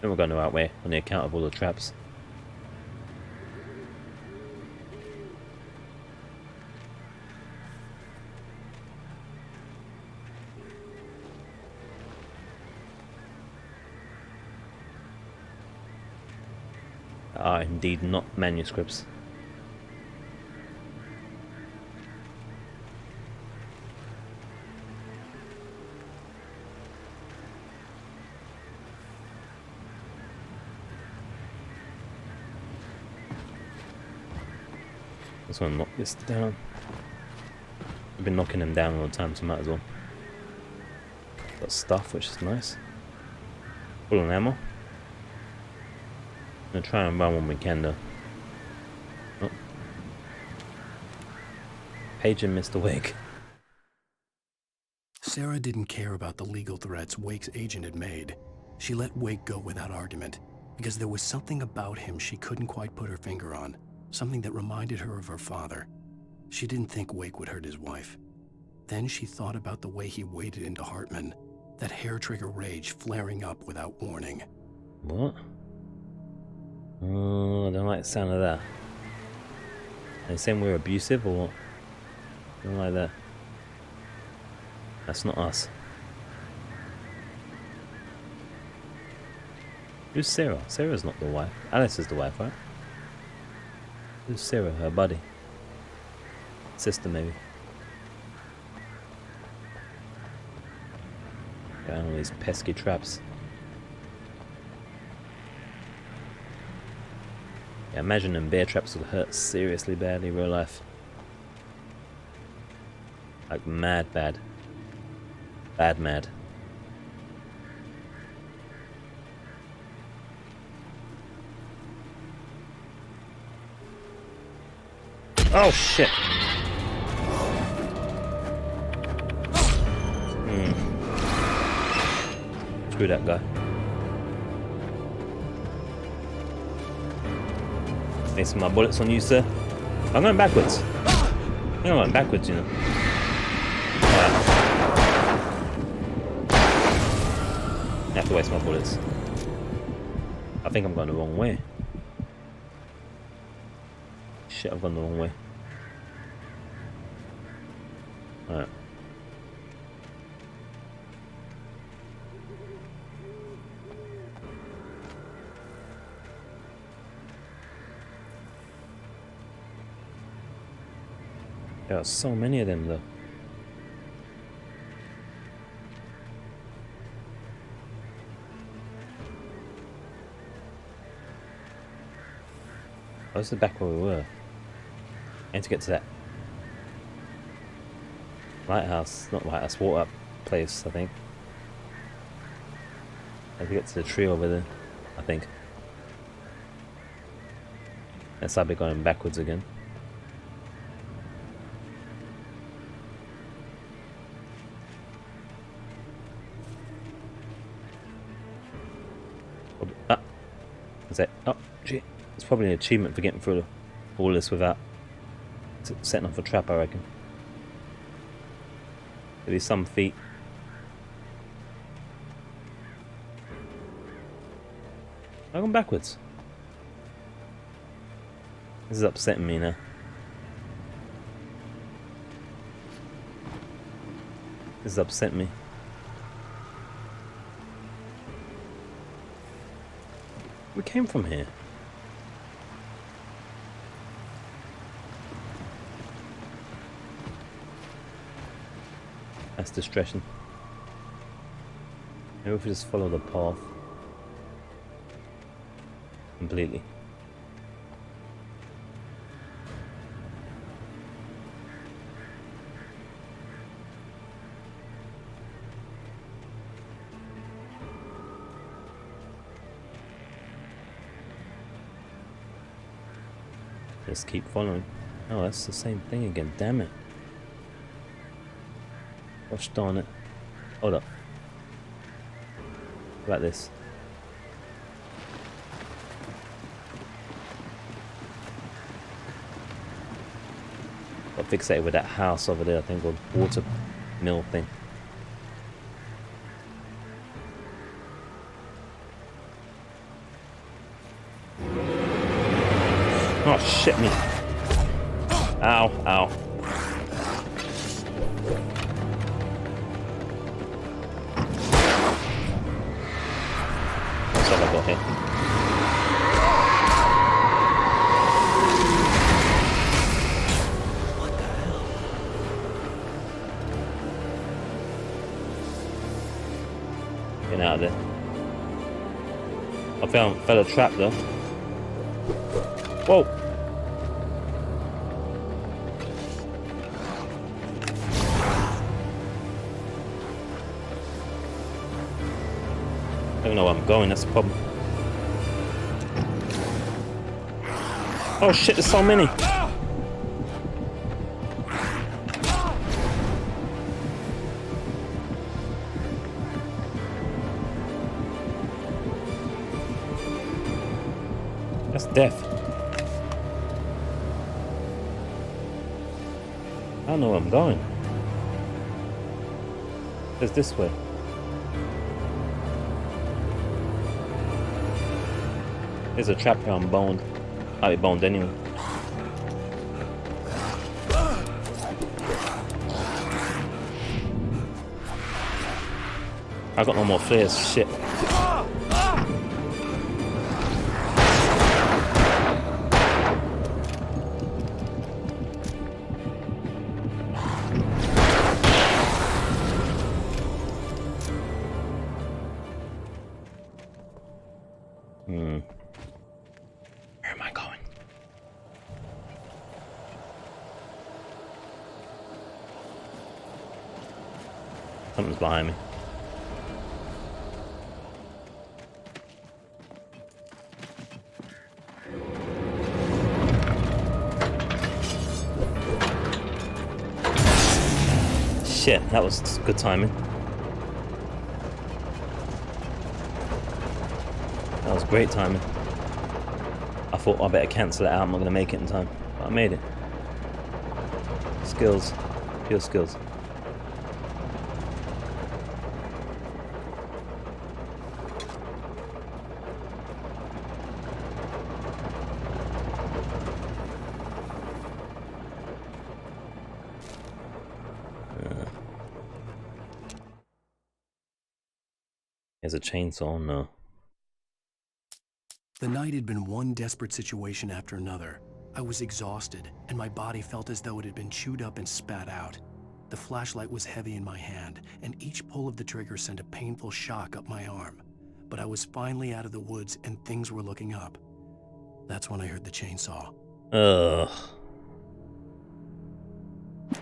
Then we're going the right way on the account of all the traps. Are indeed not manuscripts. Just want to knock this down. I've been knocking them down all the time, so might as well. Got stuff, which is nice. Full on ammo. I'm gonna try and run when we can though. Oh. Paging Mr. Wake. Sarah didn't care about the legal threats Wake's agent had made. She let Wake go without argument, because there was something about him she couldn't quite put her finger on, something that reminded her of her father. She didn't think Wake would hurt his wife. Then she thought about the way he waded into Hartman, that hair-trigger rage flaring up without warning. What? Oh, I don't like the sound of that. Are they saying we're abusive or what? I don't like that. That's not us. Who's Sarah? Sarah's not the wife. Alice is the wife, right? Who's Sarah? Her buddy? Sister, maybe. Got all these pesky traps. Yeah, imagine them bear traps would hurt seriously badly in real life. Like mad bad. Bad mad. Oh shit! Screw that guy. Wasting my bullets on you, sir. I'm going backwards. I'm going backwards, you know. I have to waste my bullets. I think I'm going the wrong way. Shit, I've gone the wrong way. Alright. There are so many of them though. Oh, this is back where we were. I need to get to that lighthouse, not lighthouse, water up place, I think. I have to get to the tree over there, I think. Let's not be going backwards again. Ah! Is that? Oh, shit. It's probably an achievement for getting through all this without setting off a trap, I reckon. There'll be some feet. I'm going backwards. This is upsetting me now. This is upsetting me. We came from here. That's distressing. Maybe if we just follow the path completely. Just keep following. Oh, that's the same thing again. Damn it. Gosh darn it. Hold up. Like this. Got fixated with that house over there, I think, or water mill thing. Oh shit me. Ow, ow. What's up I got here? What the hell? Getting out of there. I fell a trap though. Whoa! I don't know where I'm going, that's the problem. Oh shit, there's so many! That's death. I don't know where I'm going. It's this way. There's a trap here, I'm boned. I'll be boned anyway. I got no more flares, shit. Where am I going? Something's behind me. Shit, that was good timing. That was great timing. I thought I better cancel it out, I'm not going to make it in time. But I made it. Skills. Pure skills. There's a chainsaw, no. The night had been one desperate situation after another. I was exhausted, and my body felt as though it had been chewed up and spat out. The flashlight was heavy in my hand, and each pull of the trigger sent a painful shock up my arm. But I was finally out of the woods, and things were looking up. That's when I heard the chainsaw. Ugh.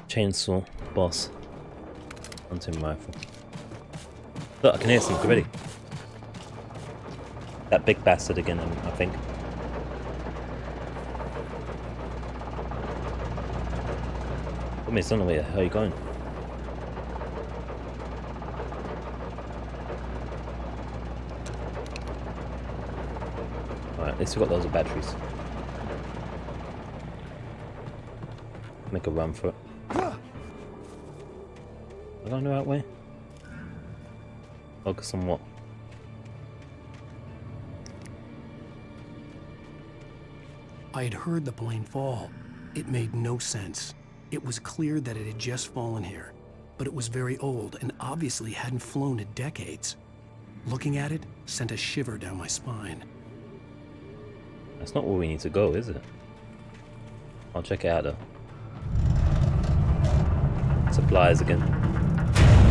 Chainsaw, boss. Hunting rifle. Look, I can hear something already. That big bastard again, I think. Put me on where the hell are you going? Alright. At least we got those batteries. Make a run for it. Am I going the right way? Focus on what? I had heard the plane fall. It made no sense. It was clear that it had just fallen here, but it was very old and obviously hadn't flown in decades. Looking at it sent a shiver down my spine. That's not where we need to go, is it? I'll check it out though. Supplies again.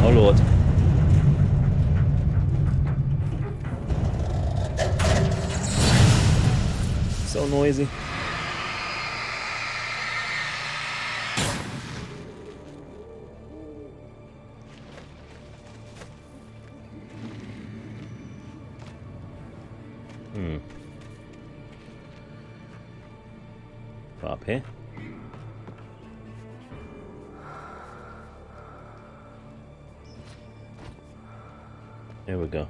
Oh lord. So noisy. Up here. There we go.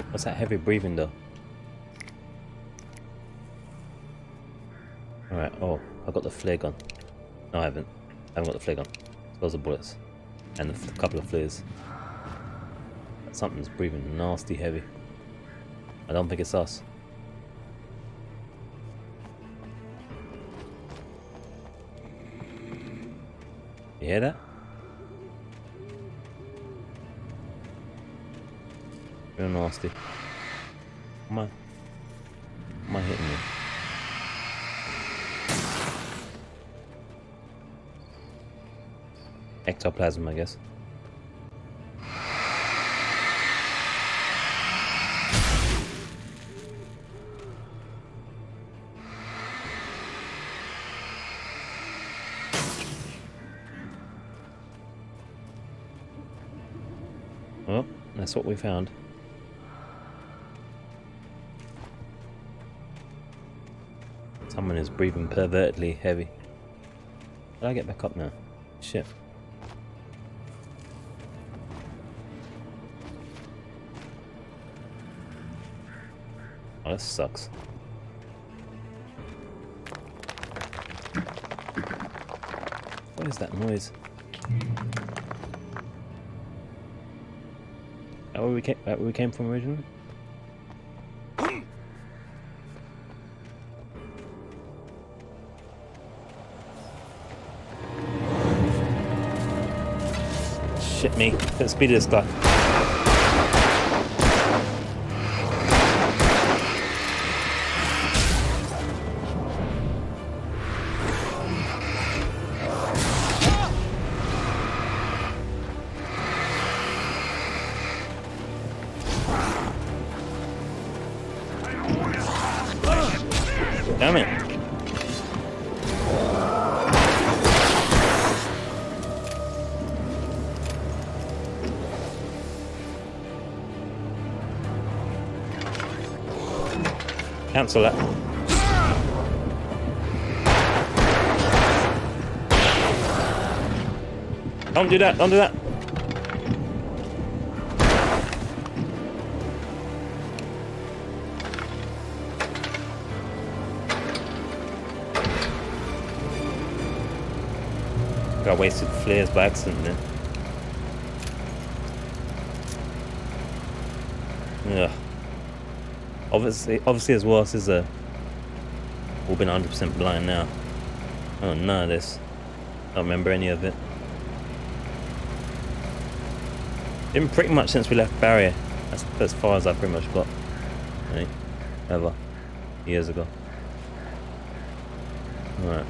What's that heavy breathing though? Alright, oh, I got the flare gun. No, I haven't. I haven't got the flare gun. Those are bullets. And a couple of flares. Something's breathing nasty heavy. I don't think it's us. You hear that? Real nasty. Am I hitting you? Ectoplasm, I guess. Well, that's what we found. Someone is breathing pervertedly heavy. How do I get back up now? Shit. Oh, that sucks. What is that noise? That where we came from originally? Shit me. Look at the speed of this guy. Damn it. Cancel that. Don't do that, don't do that. I wasted flares by accident then. Yeah. Obviously as well, this is all been 100% blind now. Oh, none of this. Don't remember any of it. Been pretty much since we left Barrier. That's as far as I pretty much got. Right? Ever. Years ago. Alright.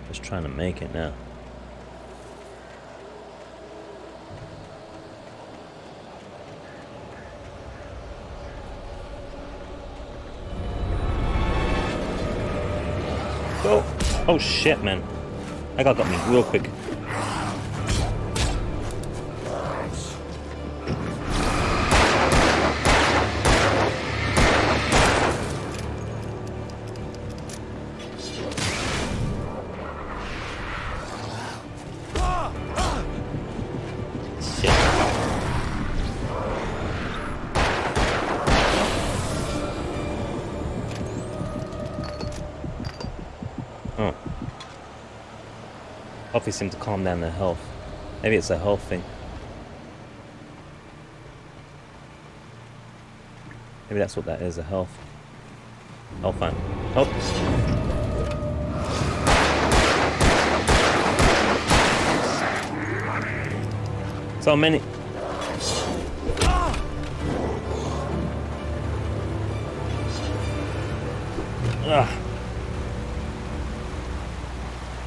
Just trying to make it now. Oh, oh shit, man. That guy got me real quick. Oh. Coffee seemed to calm down their health. Maybe it's a health thing. Maybe that's what that is, a health. Health fan. Oh! So many.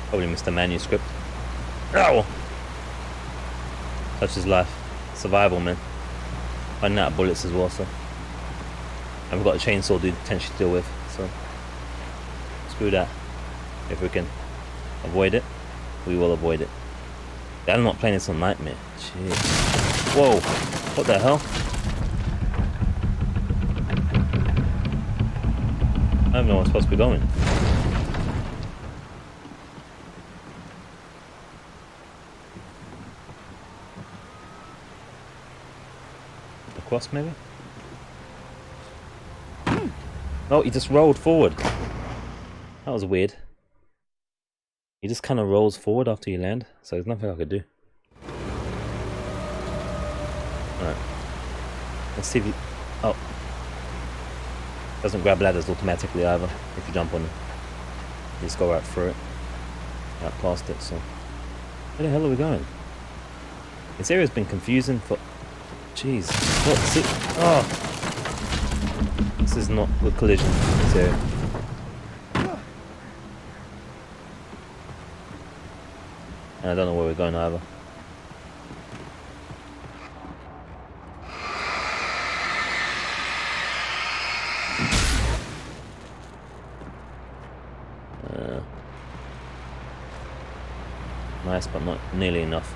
Probably missed the manuscript. Ow! Such is life. Survival, man. Running out of bullets as well, so. And we've got a chainsaw to potentially deal with, so. Screw that. If we can avoid it, we will avoid it. I'm not playing this on Nightmare. Jeez. Whoa! What the hell? I don't know where I'm supposed to be going. Across, maybe? Oh, he just rolled forward. That was weird. He just kind of rolls forward after you land, so there's nothing I could do. Alright. Let's see if he... Oh. Doesn't grab ladders automatically either, if you jump on them. You just go right through it. Right past it, so... Where the hell are we going? This area's been confusing for... Jeez. What? See? Oh! This is not a collision, this area. And I don't know where we're going either. Nice, but not nearly enough.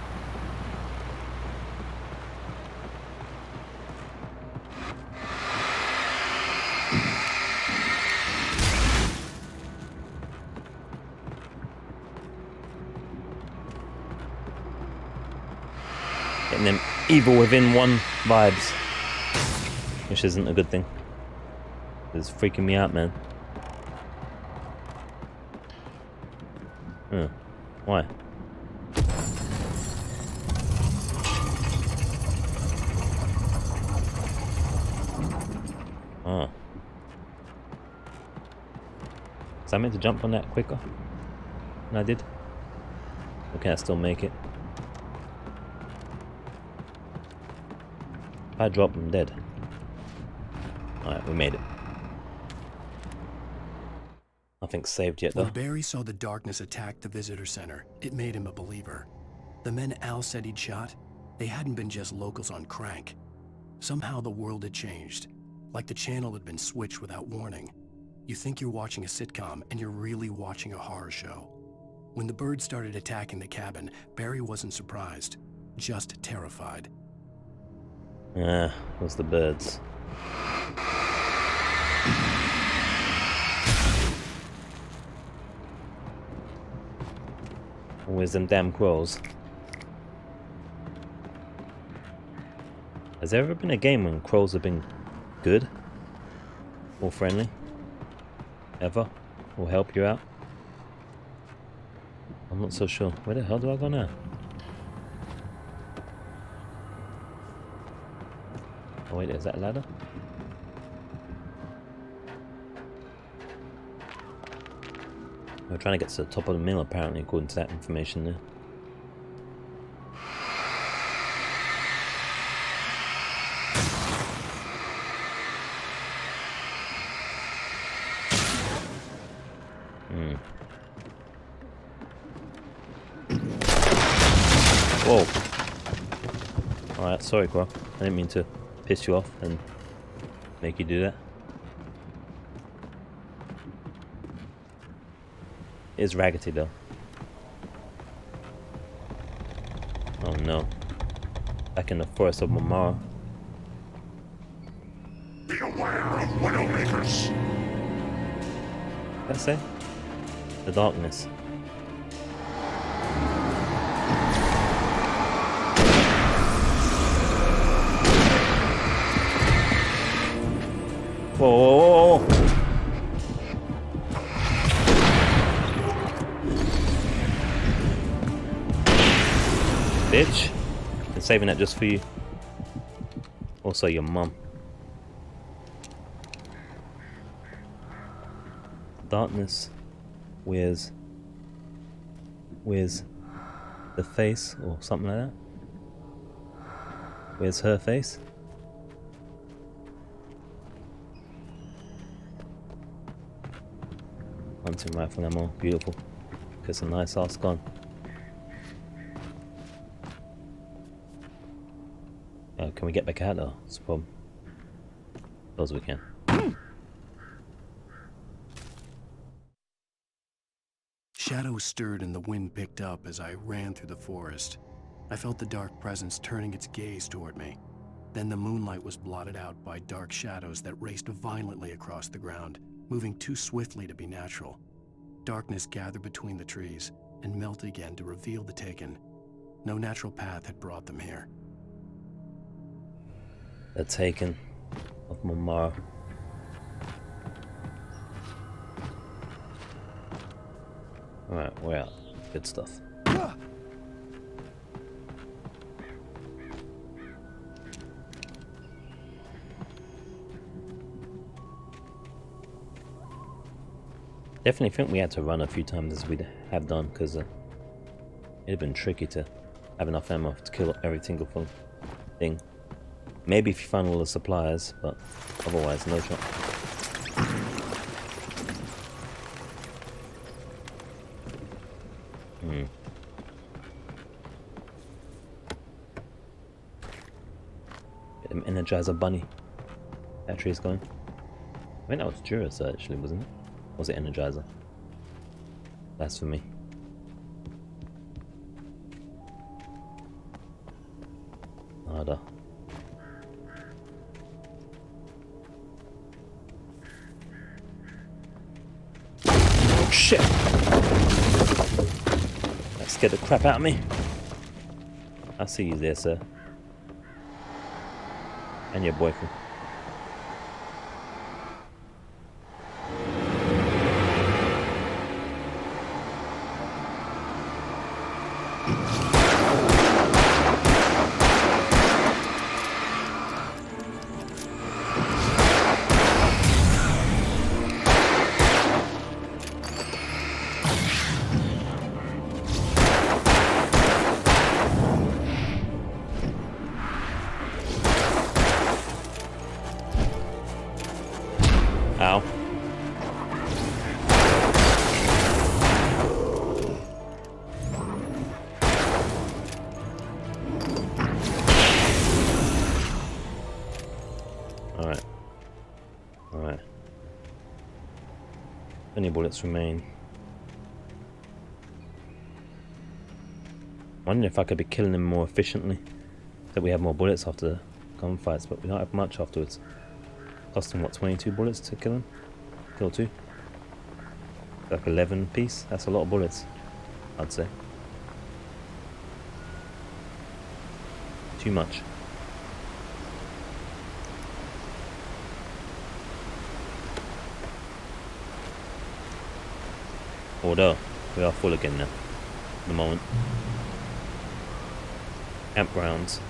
Getting them evil within one vibes, which isn't a good thing. It's freaking me out, man. Why? Oh. Was I meant to jump on that quicker than I did? Or can I still make it? If I drop, I'm dead. Alright, we made it. Nothing's saved yet, though. When Barry saw the darkness attack the visitor center, it made him a believer. The men Al said he'd shot, they hadn't been just locals on crank. Somehow the world had changed, like the channel had been switched without warning. You think you're watching a sitcom, and you're really watching a horror show. When the birds started attacking the cabin, Barry wasn't surprised, just terrified. Ah, those the birds. Always them damn crows. Has there ever been a game when crows have been good? Or friendly? Ever? Or help you out? I'm not so sure. Where the hell do I go now? Oh wait, is that a ladder? We're trying to get to the top of the mill apparently, according to that information there. Whoa. Alright, sorry Crow. I didn't mean to piss you off and make you do that. It is raggedy though. Oh no. Back in the forest of Mamara. Be aware of Widowmakers. What did I say? The darkness. Whoa, whoa, whoa, whoa. bitch. Been saving that just for you. Also your mum. Darkness wears the face or something like that. Where's her face? Hunting rifle ammo, beautiful. Gets a nice ass gun. Can we get back out though? That's the problem. As we can. Shadows stirred and the wind picked up as I ran through the forest. I felt the dark presence turning its gaze toward me. Then the moonlight was blotted out by dark shadows that raced violently across the ground, moving too swiftly to be natural. Darkness gathered between the trees and melted again to reveal the Taken. No natural path had brought them here. The Taken of Momara. Alright, we're out. Good stuff. Definitely think we had to run a few times as we have done, because it'd have been tricky to have enough ammo to kill every single thing. Maybe if you find all the supplies, but otherwise no shot. Get them Energizer Bunny. Battery is going. I think that was Duracell actually, wasn't it? Or was it Energizer? That's for me. Nada. Oh shit! That scared the crap out of me. I see you there, sir. And your boyfriend. Ow. Alright. Alright. Any bullets remain? Wondering if I could be killing them more efficiently. That we have more bullets after the gunfights, but we don't have much afterwards. Costing what, 22 bullets to kill him? Kill two? Like 11 piece? That's a lot of bullets, I'd say. Too much. Although, we are full again now, at the moment. Amp rounds.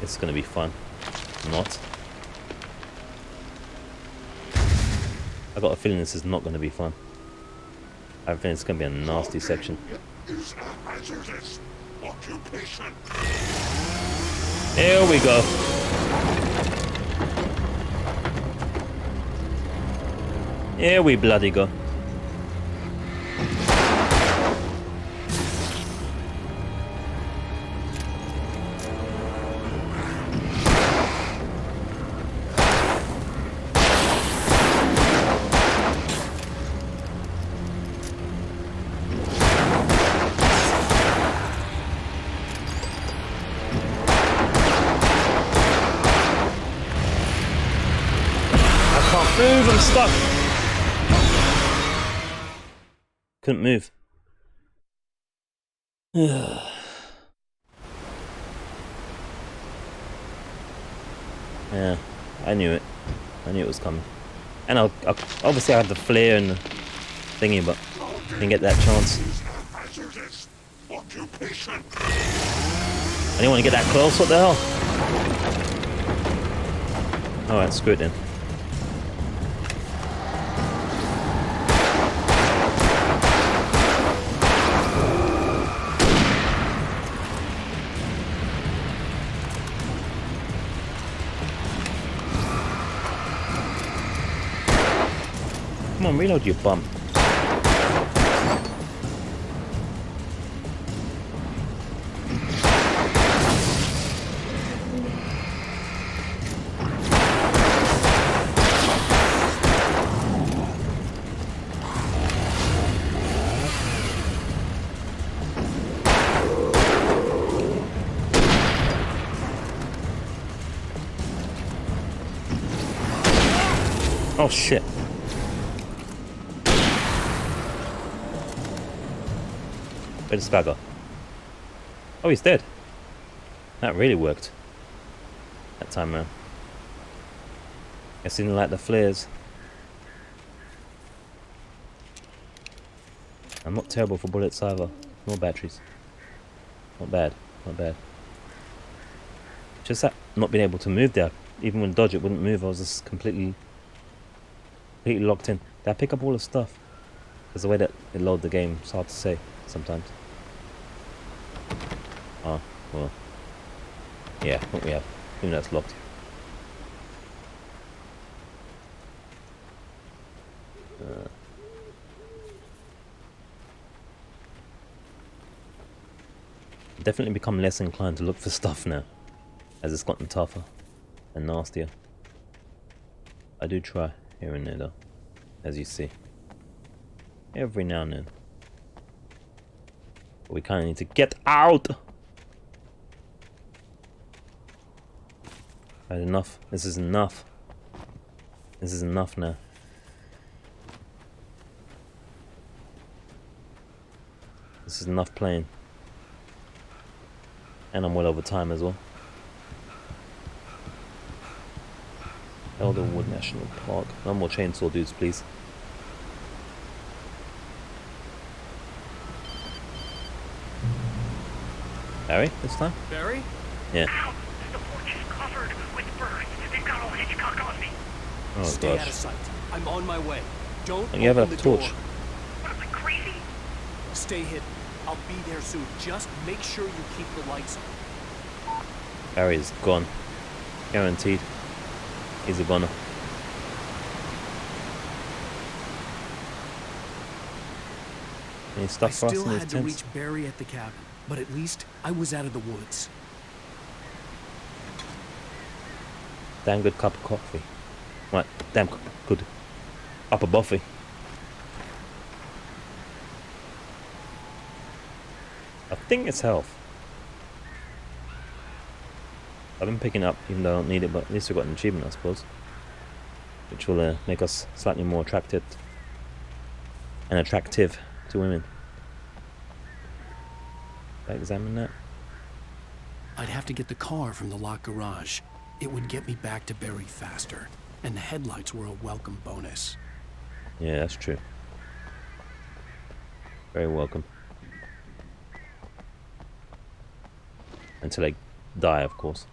It's gonna be fun. Not. I got a feeling this is not going to be fun. I think it's going to be a nasty section. Here we go. Here we bloody go. Move, I'm stuck. Couldn't move. Yeah, I knew it. I knew it was coming. And I obviously I had the flare and the thingy, but didn't get that chance. occupation. I didn't want to get that close. What the hell? Alright, screw it then. Come on, reload, you bum. Oh shit. Where'd this guy go? Oh, he's dead. That really worked. That time around. Guess he didn't like the flares. I'm not terrible for bullets either. Nor batteries. Not bad. Not bad. Just that not being able to move there. Even when dodge it wouldn't move. I was just completely locked in. Did I pick up all the stuff? Because the way that it loads the game, it's hard to say sometimes. Oh, well. Yeah, what we have. Even though it's locked. Definitely become less inclined to look for stuff now. As it's gotten tougher and nastier. I do try here and there though. As you see. Every now and then. But we kind of need to get out! Right, enough. This is enough. This is enough now. This is enough playing. And I'm well over time as well. Elderwood National Park. No more chainsaw dudes, please. Barry, this time? Barry? Yeah. Ow! The porch is covered with birds. They've got all Hitchcock on me. Oh Stay gosh. out of sight. I'm on my way. Don't You have a open the torch. door. What am I, crazy? Stay hidden. I'll be there soon. Just make sure you keep the lights on. Barry is gone. Guaranteed. He's a goner. Any stuff for us still in these had to tents? reach Barry at the cabin, but at least I was out of the woods. Damn good cup of coffee. Right, damn good upper buffy. I think it's health. I've been picking up, even though I don't need it, but at least we've got an achievement, I suppose. Which will make us slightly more attracted and attractive to women. Did I examine that? I'd have to get the car from the locked garage. It would get me back to Barry faster, and the headlights were a welcome bonus. Yeah, that's true. Very welcome. Until I die, of course.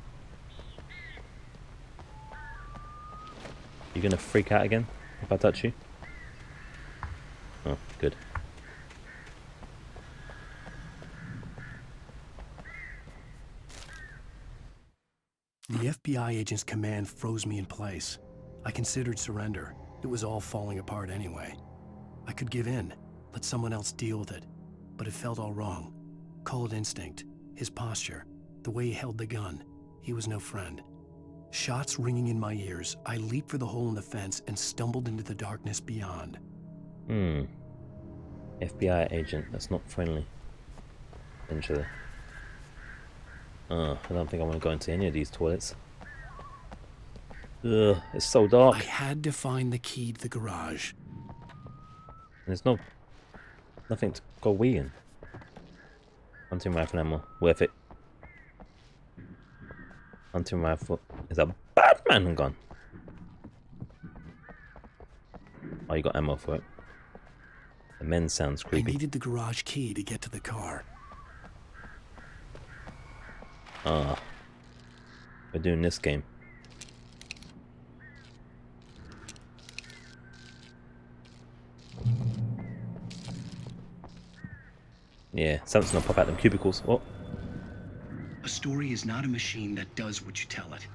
You gonna freak out again if I touch you? Oh, good. The FBI agent's command froze me in place. I considered surrender. It was all falling apart anyway. I could give in, let someone else deal with it. But it felt all wrong. Call it instinct, his posture, the way he held the gun. He was no friend. Shots ringing in my ears, I leaped for the hole in the fence and stumbled into the darkness beyond. FBI agent, that's not friendly. Potentially. I don't think I want to go into any of these toilets. Ugh, it's so dark. I had to find the key to the garage. And there's nothing to go wee in. Hunting rifle ammo, worth it. Hunting rifle is a Batman gun. Oh, you got ammo for it. The men sounds creepy. I needed the garage key to get to the car. Ah. We're doing this game. Yeah, something's gonna pop out them cubicles. Oh. A story is not a machine that does what you tell it.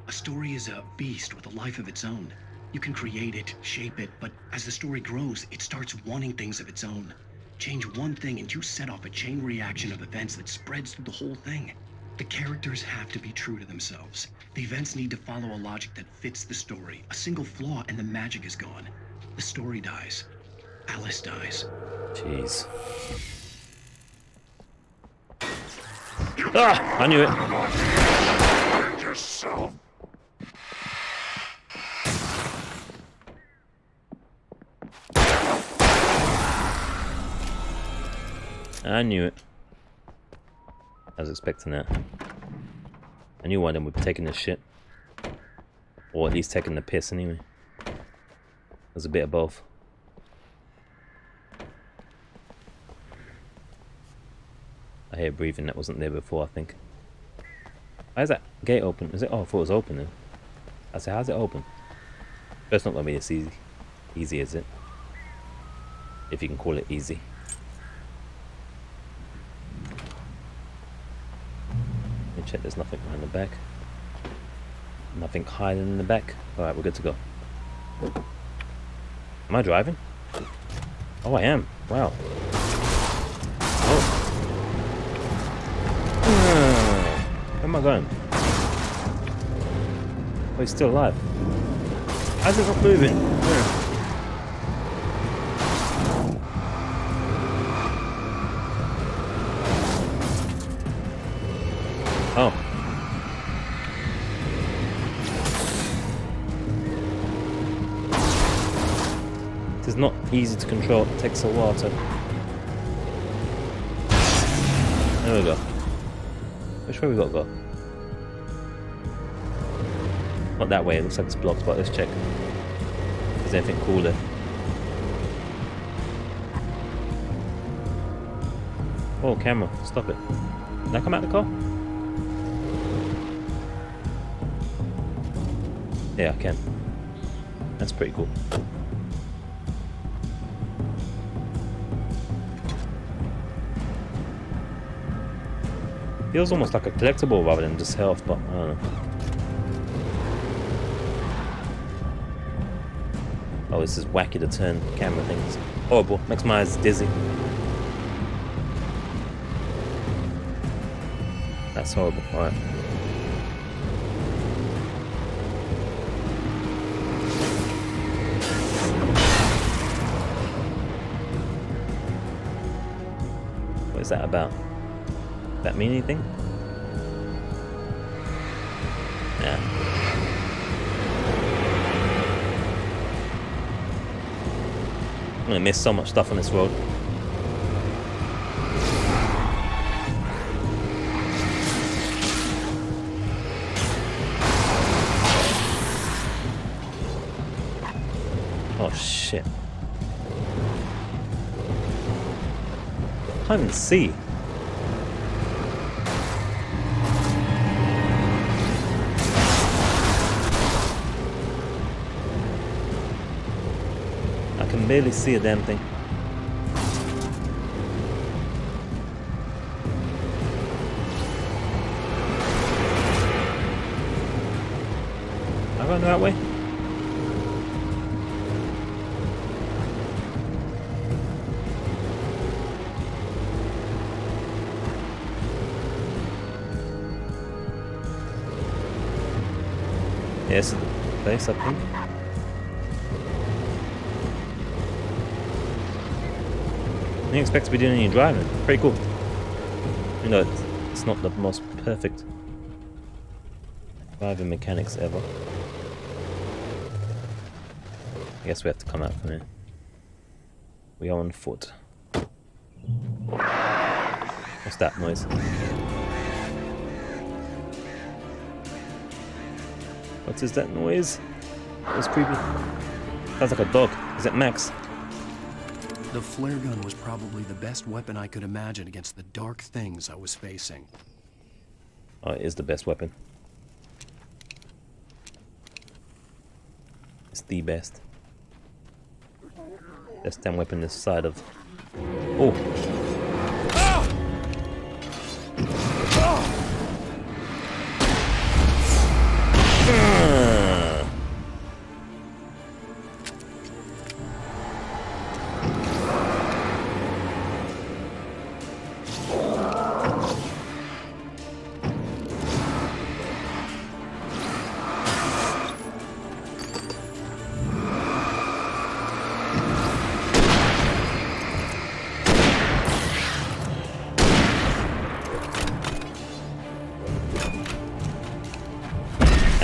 A story is a beast with a life of its own. You can create it, shape it, but as the story grows, it starts wanting things of its own. Change one thing and you set off a chain reaction of events that spreads through the whole thing. The characters have to be true to themselves. The events need to follow a logic that fits the story. A single flaw and the magic is gone. The story dies. Alice dies. Jeez. Ah! I knew it. Yourself. I knew it. I was expecting that. I knew one of them would be taking this shit. Or at least taking the piss anyway. There's a bit of both. I hear breathing that wasn't there before, I think. Why is that gate open? Is it? Oh, I thought it was open then. I said, how's it open? But it's not going to be this easy. Easy, is it? If you can call it easy. Let me check there's nothing behind the back. Nothing hiding in the back. Alright, we're good to go. Am I driving? Oh, I am. Wow. Oh. Where am I going? Oh, he's still alive. How's it not moving? Oh. It is not easy to control. It takes a while to... There we go. Which way we gotta go? Not that way, it looks like it's blocked, but let's check. If there's anything cool there. Oh, camera, stop it. Can I come out the car? Yeah, I can. That's pretty cool. Feels almost like a collectible rather than just health, but I don't know. Oh, this is wacky to turn camera things. Horrible, makes my eyes dizzy. That's horrible, alright. What is that about? Does that mean anything? Nah. I'm gonna miss so much stuff on this road. Oh shit. I can't even see. I can barely see a damn thing. Am I going the right way? Yes, the place, I think. I didn't expect to be doing any driving. Pretty cool. You know, it's not the most perfect driving mechanics ever. I guess we have to come out from here. We are on foot. What's that noise? What is that noise? That was creepy. Sounds like a dog. Is it Max? The flare gun was probably the best weapon I could imagine against the dark things I was facing. Oh, it is the best weapon. It's the best. Best damn weapon this side of... Oh!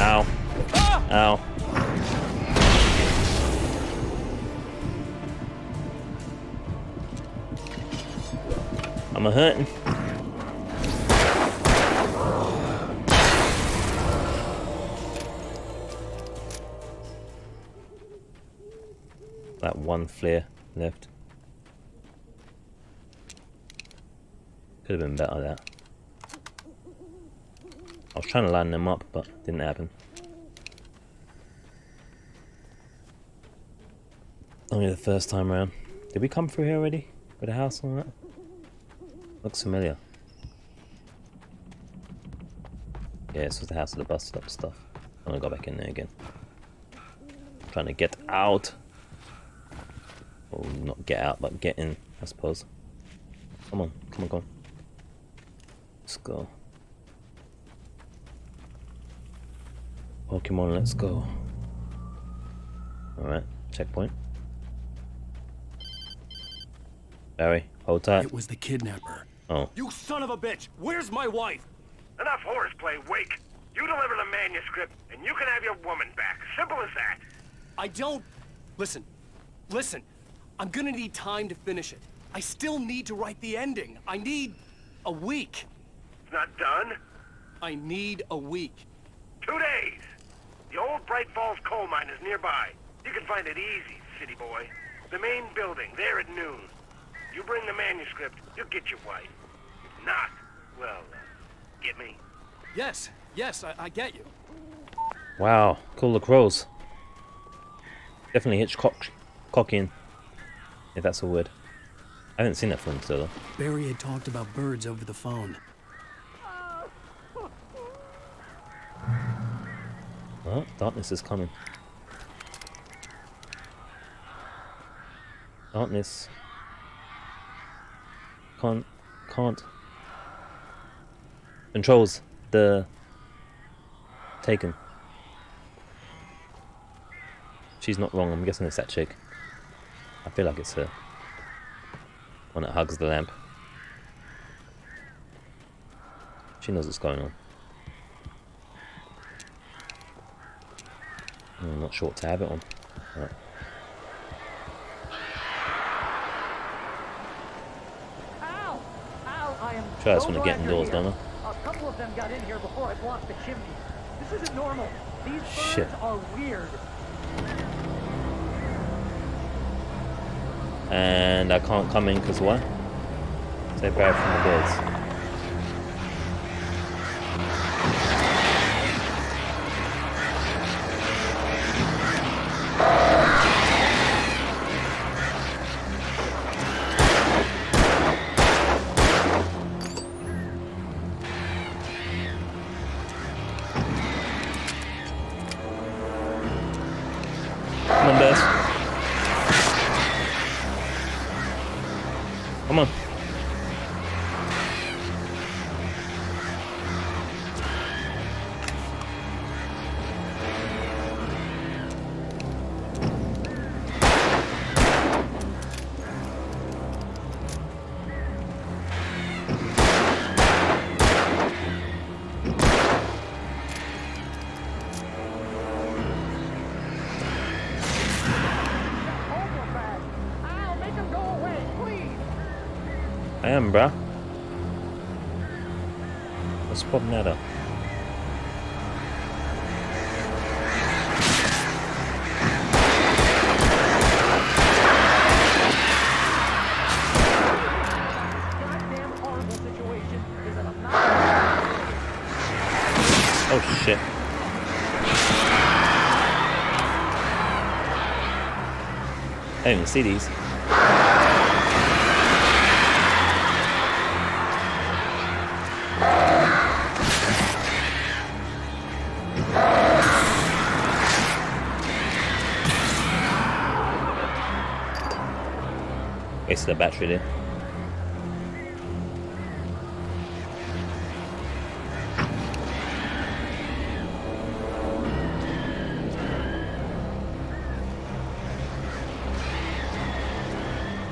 Ow. Ow. I'm a hurting. That one flare left. Could have been better that. I was trying to line them up, but didn't happen. Only the first time around. Did we come through here already? With a house and all that? Looks familiar. Yeah, this was the house of the bus stop stuff. I'm gonna go back in there again. Trying to get out. Or not get out, but get in, I suppose. Come on, come on, come on. Let's go. Pokemon, let's go. Alright, checkpoint. Barry, hold tight. It was the kidnapper. Oh. You son of a bitch! Where's my wife? Enough horseplay, Wake. You deliver the manuscript, and you can have your woman back. Simple as that. I don't... Listen. Listen. I'm gonna need time to finish it. I still need to write the ending. I need a week. It's not done? I need a week. 2 days. The old Bright Falls coal mine is nearby. You can find it easy, city boy. The main building, there at noon. You bring the manuscript, you'll get your wife. If not, well, get me? Yes, I get you. Wow, cool the crows. Definitely Hitchcockian, if that's a word. I haven't seen that film still though. Barry had talked about birds over the phone. Oh, darkness is coming. Darkness. Can't. Controls the taken. She's not wrong, I'm guessing it's that chick. I feel like it's her. One that hugs the lamp. She knows what's going on. I'm not sure what to have it on. Right. Ow! Ow! I am Try this so one to glad get you're indoors, here. don't A couple of them got in here before I blocked the chimney. This isn't normal. These birds Shit. are weird. And I can't come in because why? They're bad from the birds. Come on, birds. Come on. Ow! Make them go away, please! I am, bruh. What's the problem now, though? Goddamn horrible situation is that I'm not... don't even see these. Wasted the battery there.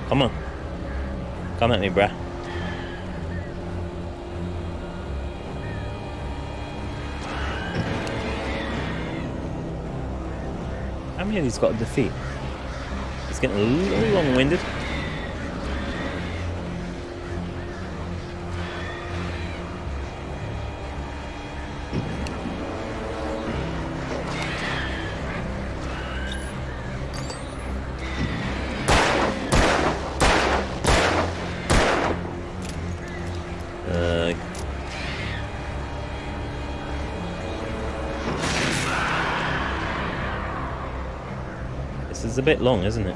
Come on. Come at me, bruh. How many of these got to defeat? It's getting a little long-winded. This is a bit long, isn't it?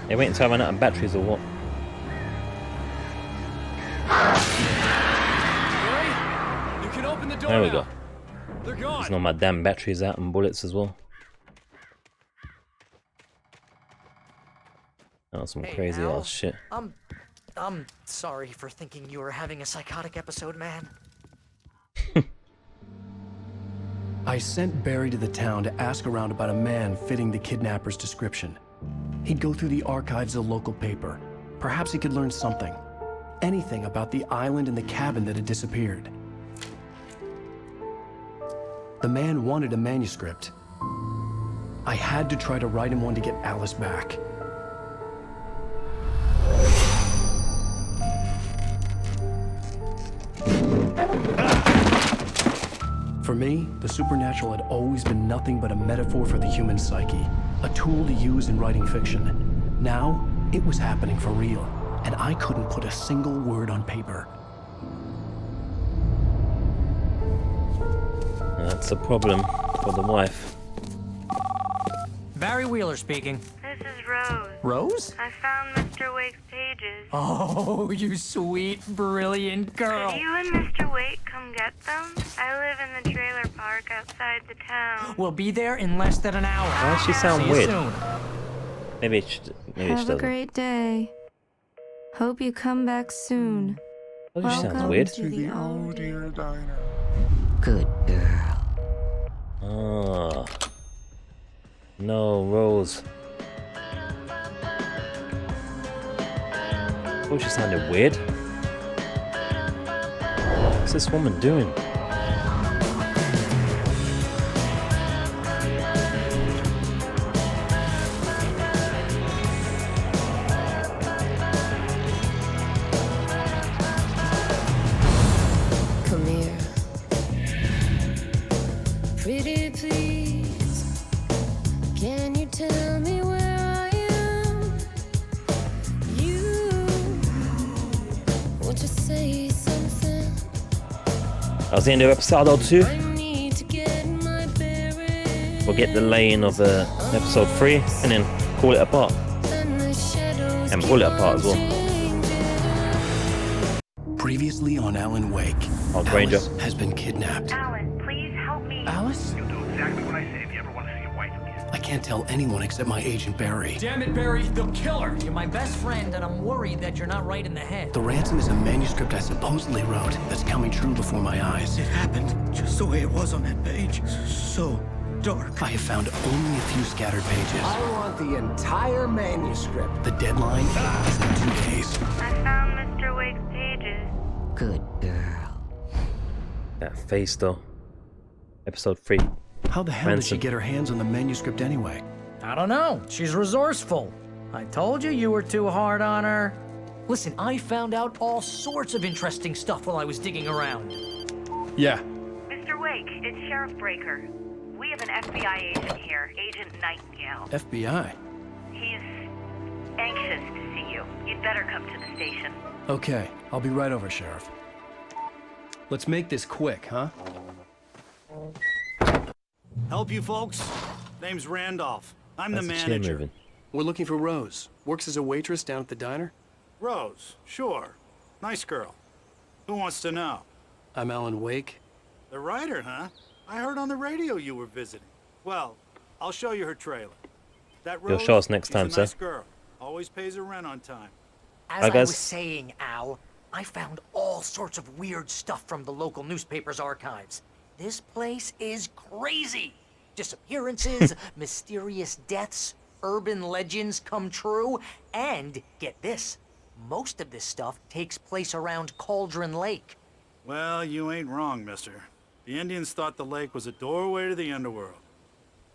They wait until I run out of batteries or what? You can open the door There we now. go. They're gone. There's all my damn batteries out and bullets as well. That was some crazy Al, ass shit. I'm sorry for thinking you were having a psychotic episode, man. I sent Barry to the town to ask around about a man fitting the kidnapper's description. He'd go through the archives of the local paper. Perhaps he could learn something. Anything about the island and the cabin that had disappeared. The man wanted a manuscript. I had to try to write him one to get Alice back. For me, the supernatural had always been nothing but a metaphor for the human psyche, a tool to use in writing fiction. Now, it was happening for real, and I couldn't put a single word on paper. That's a problem for the wife. Barry Wheeler speaking. This is Rose. Rose? I found Mr. Wake's pages. Oh, you sweet, brilliant girl. Could you and Mr. Wake come get them? I live in the trailer park outside the town. We'll be there in less than an hour. Why does she sound See you weird? soon. Maybe she Have a doesn't. great day. Hope you come back soon. Oh, she sounds Welcome weird. to the Oh dear diner. Good girl. Ah. No, Rose. Oh, she sounded weird. What's this woman doing? Come here. Pretty please. Can you tell me where I am? You want to say something? That was the end of episode 2. I need to get my bearings. We'll get the laying of episode 3 and then call it apart. And the shadows And pull it apart as well. Previously on Alan Wake, Oh, Granger. Alice has been kidnapped. Alan, please help me. Alice? You'll do exactly what I say if you ever want to see your wife again. I can't tell anyone except my agent Barry. Damn it, Barry, they'll kill her. You're my best friend, and I'm worried that you're not right in the head. The ransom is a manuscript I supposedly wrote that's coming true before my eyes. It happened just the way it was on that page. So dark. I have found only a few scattered pages. I want the entire manuscript. The deadline is in 2 days. I found Mr. Wake's pages. Good girl. That face though. Episode 3. How the hell did she Ransom. get her hands on the manuscript anyway? I don't know. She's resourceful. I told you were too hard on her. Listen, I found out all sorts of interesting stuff while I was digging around. Yeah. Mr. Wake, it's Sheriff Breaker. We There's an FBI agent here, Agent Nightingale. FBI? He's anxious to see you. You'd better come to the station. Okay, I'll be right over, Sheriff. Let's make this quick, huh? Help you folks? Name's Randolph. I'm the That's manager. We're looking for Rose. Works as a waitress down at the diner. Rose, sure. Nice girl. Who wants to know? I'm Alan Wake. The writer, huh? I heard on the radio you were visiting. Well, I'll show you her trailer. That Rose, You'll show us next she's time, a sir. nice girl. Always pays her rent on time. As Hi, I guys. was saying, Al, I found all sorts of weird stuff from the local newspaper's archives. This place is crazy. Disappearances, mysterious deaths, urban legends come true, and get this, most of this stuff takes place around Cauldron Lake. Well, you ain't wrong, mister. The Indians thought the lake was a doorway to the underworld.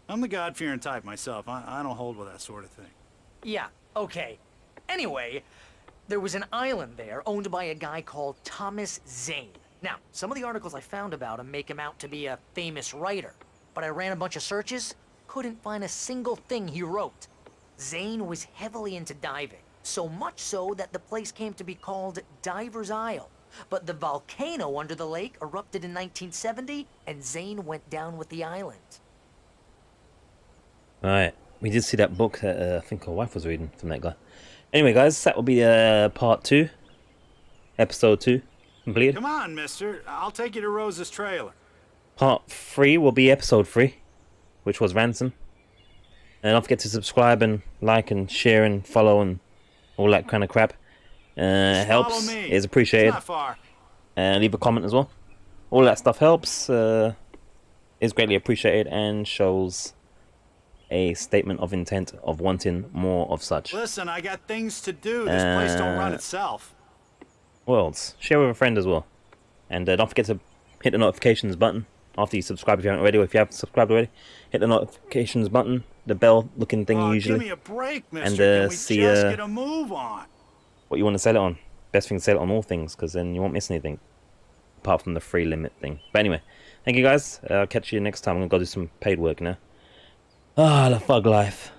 I'm the God-fearing type myself. I don't hold with that sort of thing. Yeah, okay. Anyway, there was an island there owned by a guy called Thomas Zane. Now, some of the articles I found about him make him out to be a famous writer, but I ran a bunch of searches, couldn't find a single thing he wrote. Zane was heavily into diving, so much so that the place came to be called Diver's Isle. But the volcano under the lake erupted in 1970, and Zane went down with the island. Alright, we did see that book that I think our wife was reading from that guy. Anyway, guys, that will be part 2, episode 2 completed. Come on, mister. I'll take you to Rose's trailer. Part 3 will be episode 3, which was Ransom. And don't forget to subscribe and like and share and follow and all that kind of crap. Helps, me. is appreciated. It's not far. And leave a comment as well. All that stuff helps, is greatly appreciated and shows a statement of intent of wanting more of such. Listen, I got things to do. This place don't run itself. Worlds. Share with a friend as well. And don't forget to hit the notifications button after you subscribe if you haven't already, or if you have subscribed already. Hit the notifications button, the bell looking thing usually. Give me a break, mister. And Can we see just get a move on? what you want to sell it on. Best thing to sell it on all things, because then you won't miss anything. Apart from the free limit thing. But anyway, thank you guys. I'll catch you next time. I'm going to go do some paid work now. Ah, the fug life.